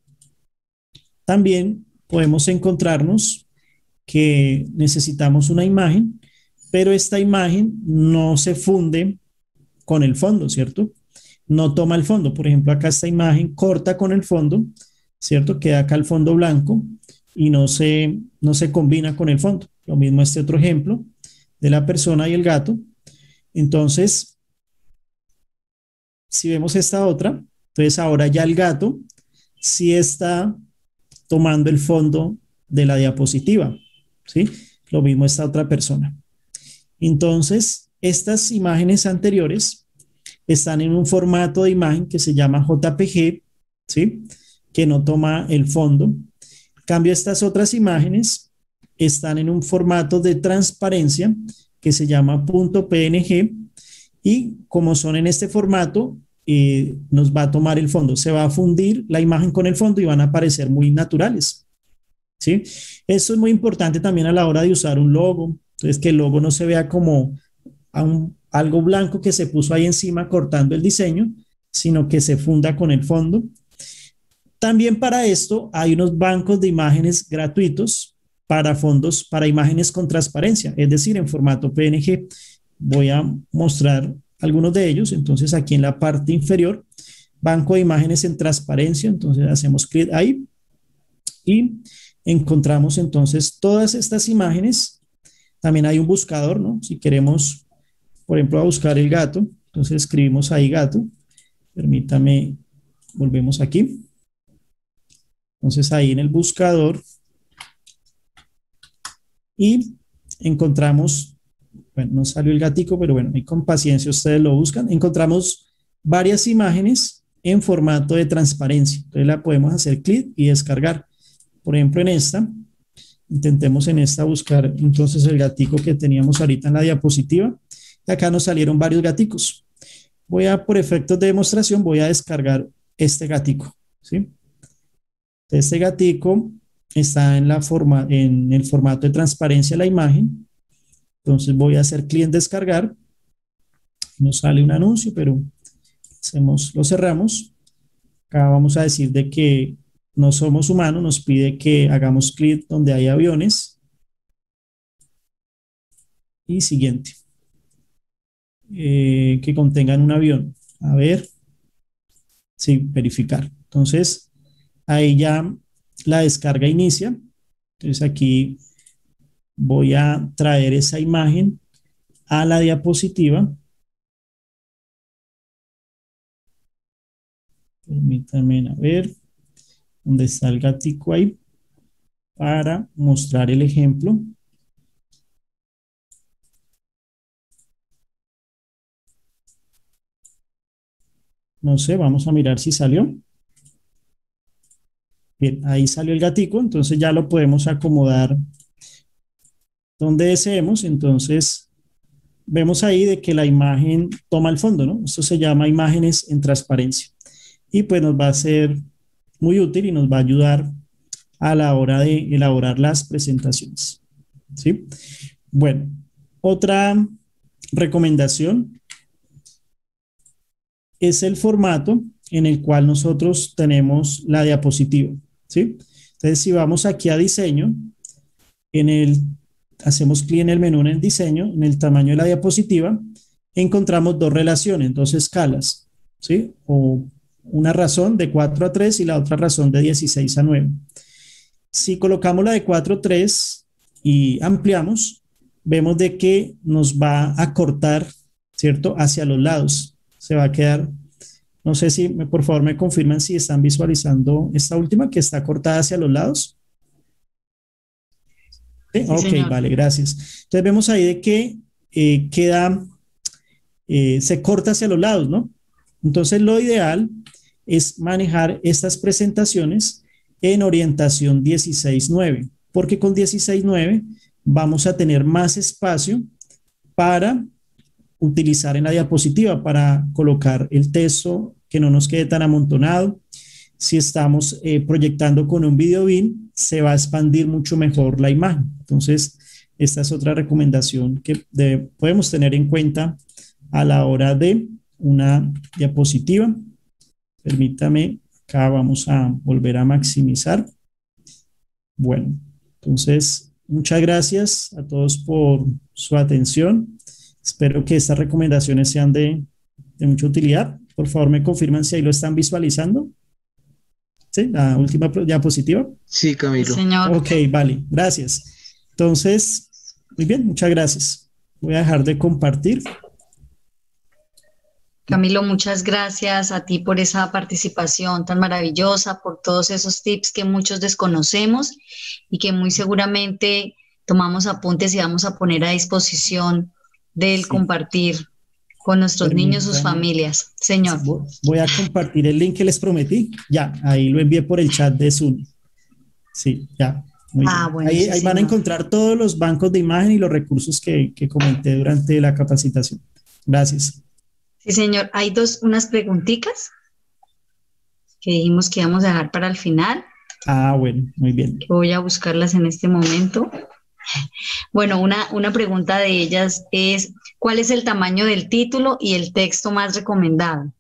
también podemos encontrarnos que necesitamos una imagen, pero esta imagen no se funde con el fondo, ¿cierto? No toma el fondo. Por ejemplo, acá esta imagen corta con el fondo, ¿cierto? Queda acá el fondo blanco y no se combina con el fondo. Lo mismo este otro ejemplo de la persona y el gato. Entonces, si vemos esta otra, entonces ahora ya el gato sí está tomando el fondo de la diapositiva, ¿sí? Lo mismo esta otra persona. Entonces, estas imágenes anteriores están en un formato de imagen que se llama JPG, ¿sí? Que no toma el fondo. En cambio, estas otras imágenes están en un formato de transparencia que se llama .png, y como son en este formato, nos va a tomar el fondo. Se va a fundir la imagen con el fondo y van a aparecer muy naturales, ¿sí? Esto es muy importante también a la hora de usar un logo. Entonces, que el logo no se vea como algo blanco que se puso ahí encima cortando el diseño, sino que se funda con el fondo. También para esto hay unos bancos de imágenes gratuitos para fondos, para imágenes con transparencia, es decir, en formato PNG. Voy a mostrar algunos de ellos. Entonces, aquí en la parte inferior, banco de imágenes en transparencia. Entonces, hacemos clic ahí y encontramos entonces todas estas imágenes. También hay un buscador, ¿no? Si queremos, por ejemplo, a buscar el gato, entonces escribimos ahí gato. Permítame, volvemos aquí. Entonces ahí en el buscador y encontramos, bueno, no salió el gatico, pero bueno, ahí con paciencia ustedes lo buscan. Encontramos varias imágenes en formato de transparencia. Entonces la podemos hacer clic y descargar. Por ejemplo, en esta, intentemos en esta buscar entonces el gatico que teníamos ahorita en la diapositiva. Y acá nos salieron varios gaticos. Voy a, por efectos de demostración, voy a descargar este gatico, ¿sí? Este gatico está en el formato de transparencia de la imagen. Entonces voy a hacer clic en descargar. Nos sale un anuncio, pero lo cerramos. Acá vamos a decir de que no somos humanos, nos pide que hagamos clic donde hay aviones. Y siguiente. Que contengan un avión. A ver. Sí, verificar. Entonces, ahí ya la descarga inicia. Entonces aquí voy a traer esa imagen a la diapositiva. Permítanme a ver dónde está el gatico ahí para mostrar el ejemplo. No sé, vamos a mirar si salió. Bien, ahí salió el gatico, entonces ya lo podemos acomodar donde deseemos. Entonces, vemos ahí de que la imagen toma el fondo, ¿no? Esto se llama imágenes en transparencia. Y pues nos va a ser muy útil y nos va a ayudar a la hora de elaborar las presentaciones, ¿sí? Bueno, otra recomendación es el formato en el cual nosotros tenemos la diapositiva, ¿sí? Entonces, si vamos aquí a diseño, hacemos clic en el menú en el diseño, en el tamaño de la diapositiva, encontramos dos relaciones, dos escalas, ¿sí? O una razón de 4 a 3 y la otra razón de 16 a 9. Si colocamos la de 4 a 3 y ampliamos, vemos de que nos va a cortar, ¿cierto? Hacia los lados. Se va a quedar, no sé si por favor me confirman si están visualizando esta última que está cortada hacia los lados. ¿Sí? Sí, Ok, señor. vale, gracias. Entonces vemos ahí de que se corta hacia los lados, ¿no? Entonces lo ideal es manejar estas presentaciones en orientación 16:9, porque con 16:9 vamos a tener más espacio para utilizar en la diapositiva, para colocar el texto que no nos quede tan amontonado. Si estamos proyectando con un video BIM, se va a expandir mucho mejor la imagen. Entonces, esta es otra recomendación que podemos tener en cuenta a la hora de una diapositiva. Permítame, acá vamos a volver a maximizar. Bueno, entonces, muchas gracias a todos por su atención. Espero que estas recomendaciones sean de mucha utilidad. Por favor, me confirman si ahí lo están visualizando. ¿Sí? La última diapositiva. Sí, Camilo. Sí, señor. Ok, vale, gracias. Entonces, muy bien, muchas gracias. Voy a dejar de compartir. Camilo, muchas gracias a ti por esa participación tan maravillosa, por todos esos tips que muchos desconocemos y que muy seguramente tomamos apuntes y vamos a poner a disposición del Sí, compartir con nuestros niños, sus permítame. familias. Sí, Señor. voy a compartir el link que les prometí. Ya, ahí lo envié por el chat de Zoom. Sí, ya, muy Ah, bien. bueno, sí, Ahí van a señor. encontrar todos los bancos de imagen y los recursos que comenté durante la capacitación. Gracias. Sí, señor. Hay unas preguntitas que dijimos que íbamos a dejar para el final, Ah, bueno, muy bien. que voy a buscarlas en este momento. Bueno, una pregunta de ellas es, ¿cuál es el tamaño del título y el texto más recomendado?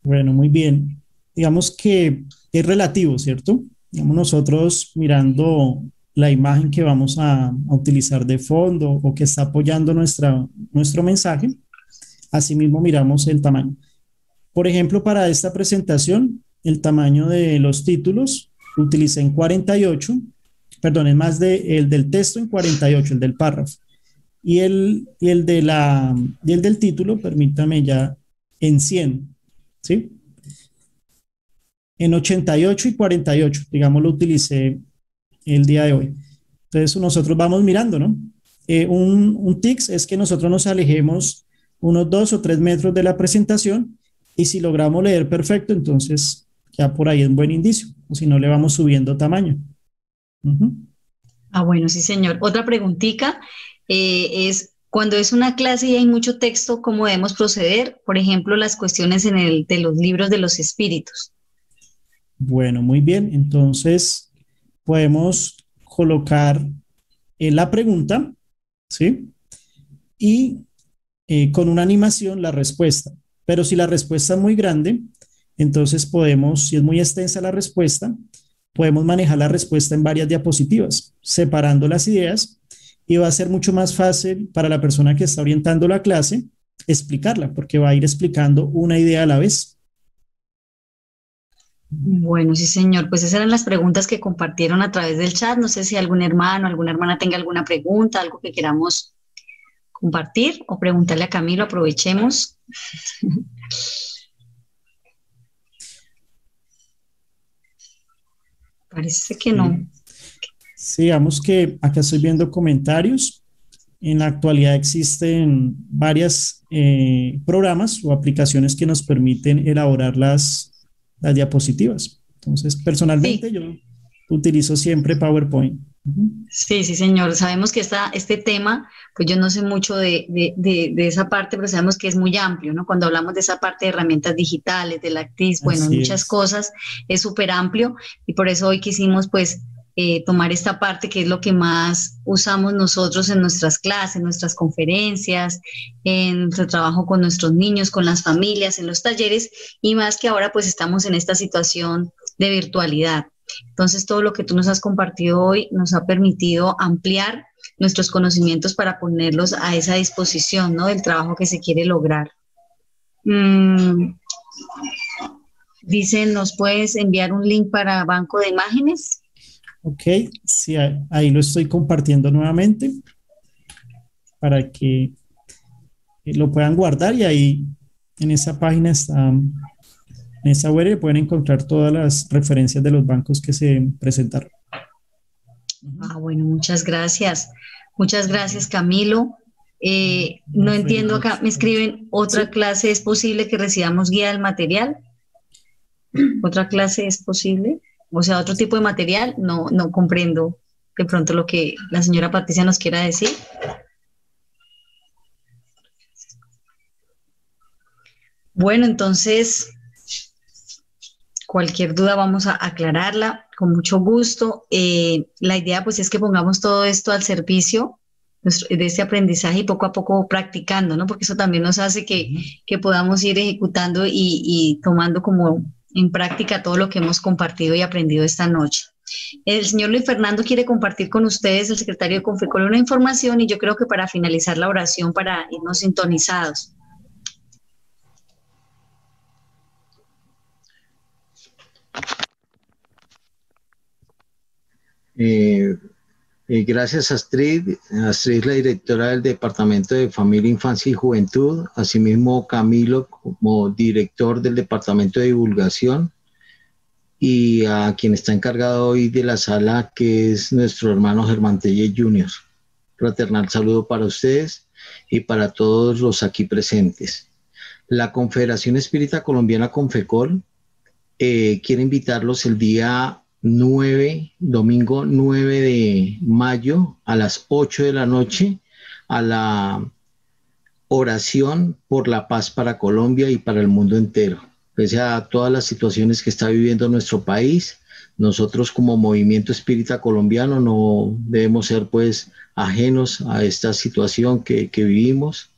Bueno, muy bien. Digamos que es relativo, ¿cierto? Digamos nosotros mirando la imagen que vamos a utilizar de fondo o que está apoyando nuestro mensaje, asimismo miramos el tamaño. Por ejemplo, para esta presentación, el tamaño de los títulos utilicé en 48, perdón, es más el del texto en 48, el del párrafo. Y el del título, permítame ya, en 100, ¿sí? En 88 y 48, digamos, lo utilicé el día de hoy. Entonces, nosotros vamos mirando, ¿no? Un tics es que nosotros nos alejemos unos 2 o 3 metros de la presentación y si logramos leer perfecto, entonces ya por ahí es un buen indicio. O si no, le vamos subiendo tamaño. Uh -huh. Ah, bueno, sí, señor. Otra preguntita es, cuando es una clase y hay mucho texto, ¿cómo debemos proceder? Por ejemplo, las cuestiones de los libros de los espíritus. Bueno, muy bien. Entonces, podemos colocar la pregunta, ¿sí? Y con una animación la respuesta. Pero si la respuesta es muy grande, entonces podemos, si es muy extensa la respuesta, podemos manejar la respuesta en varias diapositivas, separando las ideas y va a ser mucho más fácil para la persona que está orientando la clase explicarla, porque va a ir explicando una idea a la vez. Bueno, sí, señor. Pues esas eran las preguntas que compartieron a través del chat. No sé si algún hermano, alguna hermana tenga alguna pregunta, algo que queramos compartir o preguntarle a Camilo. Aprovechemos. Parece que no. Sí. Sí, digamos que acá estoy viendo comentarios. En la actualidad existen varios programas o aplicaciones que nos permiten elaborar las diapositivas. Entonces, personalmente Sí, yo utilizo siempre PowerPoint. Uh -huh. sí, sí, señor. Sabemos que este tema, pues yo no sé mucho de esa parte, pero sabemos que es muy amplio, ¿no? Cuando hablamos de esa parte de herramientas digitales, de la actriz, bueno, Así muchas es. cosas, es súper amplio y por eso hoy quisimos, pues, tomar esta parte que es lo que más usamos nosotros en nuestras clases, en nuestras conferencias, en nuestro trabajo con nuestros niños, con las familias, en los talleres y más que ahora, pues, estamos en esta situación de virtualidad. Entonces, todo lo que tú nos has compartido hoy nos ha permitido ampliar nuestros conocimientos para ponerlos a esa disposición, ¿no? Del trabajo que se quiere lograr. Mm, dicen, ¿nos puedes enviar un link para banco de imágenes? Ok, sí, ahí lo estoy compartiendo nuevamente para que lo puedan guardar y ahí en esa página está, en esa web pueden encontrar todas las referencias de los bancos que se presentaron. Uh -huh. Ah, bueno, muchas gracias. Muchas gracias, Bueno, Camilo. no, No entiendo acá, me Feliz. escriben, ¿otra Sí. clase es posible que recibamos guía del material? ¿Otra clase es posible? O sea, otro tipo de material, no, no comprendo de pronto lo que la señora Patricia nos quiera decir. Bueno, entonces, cualquier duda vamos a aclararla con mucho gusto. La idea pues es que pongamos todo esto al servicio de este aprendizaje y poco a poco practicando, ¿no? Porque eso también nos hace Uh -huh. que podamos ir ejecutando y tomando como en práctica todo lo que hemos compartido y aprendido esta noche. El señor Luis Fernando quiere compartir con ustedes, el secretario de Confecol, una información y yo creo que para finalizar la oración, para irnos sintonizados. Eh, Gracias, Astrid. Astrid es la directora del Departamento de Familia, Infancia y Juventud. Asimismo, Camilo como director del Departamento de Divulgación. Y a quien está encargado hoy de la sala, que es nuestro hermano Germán Telle Jr. Fraternal saludo para ustedes y para todos los aquí presentes. La Confederación Espírita Colombiana Confecol quiere invitarlos el día 9, domingo 9 de mayo a las 8 de la noche a la oración por la paz para Colombia y para el mundo entero. Pese a todas las situaciones que está viviendo nuestro país, nosotros como Movimiento Espírita Colombiano no debemos ser pues ajenos a esta situación que vivimos,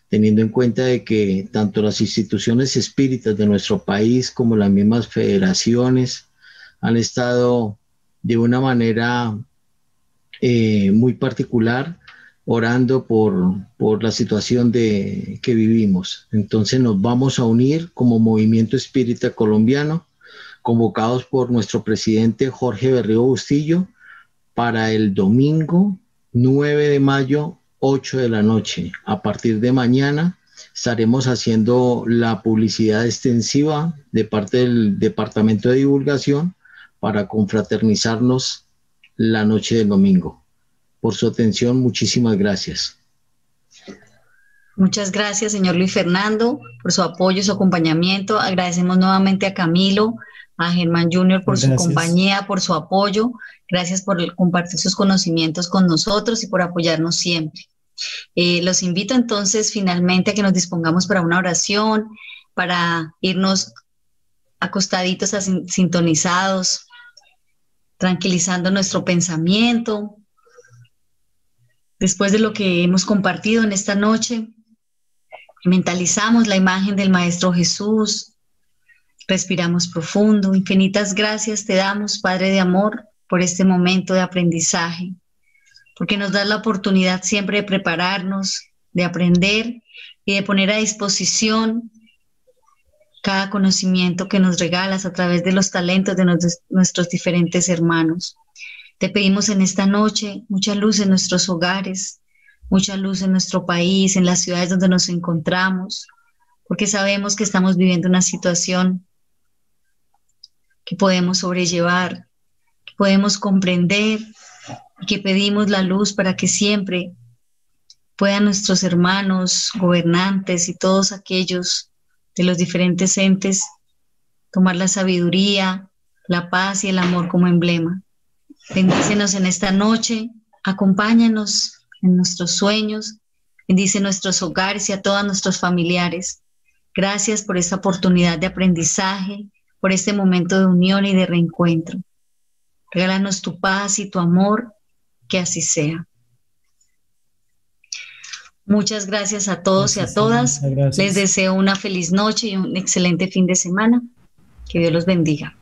teniendo en cuenta de que tanto las instituciones espíritas de nuestro país como las mismas federaciones han estado de una manera muy particular orando por la situación que vivimos. Entonces nos vamos a unir como Movimiento Espírita Colombiano, convocados por nuestro presidente Jorge Berrío Bustillo, para el domingo 9 de mayo, 8 de la noche. A partir de mañana estaremos haciendo la publicidad extensiva de parte del Departamento de Divulgación para confraternizarnos la noche del domingo. Por su atención, muchísimas gracias. Muchas gracias, señor Luis Fernando, por su apoyo y su acompañamiento. Agradecemos nuevamente a Camilo, a Germán Jr. por su compañía, por su apoyo. Gracias por compartir sus conocimientos con nosotros y por apoyarnos siempre. Los invito entonces finalmente a que nos dispongamos para una oración, para irnos acostaditos, sintonizados, tranquilizando nuestro pensamiento. Después de lo que hemos compartido en esta noche, mentalizamos la imagen del Maestro Jesús, respiramos profundo. Infinitas gracias te damos, Padre de amor, por este momento de aprendizaje, porque nos das la oportunidad siempre de prepararnos, de aprender y de poner a disposición cada conocimiento que nos regalas a través de los talentos de nuestros diferentes hermanos. Te pedimos en esta noche mucha luz en nuestros hogares, mucha luz en nuestro país, en las ciudades donde nos encontramos, porque sabemos que estamos viviendo una situación que podemos sobrellevar, que podemos comprender, y que pedimos la luz para que siempre puedan nuestros hermanos, gobernantes y todos aquellos de los diferentes entes tomar la sabiduría, la paz y el amor como emblema. Bendícenos en esta noche, acompáñanos en nuestros sueños, bendice nuestros hogares y a todos nuestros familiares. Gracias por esta oportunidad de aprendizaje, por este momento de unión y de reencuentro. Regálanos tu paz y tu amor, que así sea. Muchas gracias a todos y a todas. Les deseo una feliz noche y un excelente fin de semana. Que Dios los bendiga.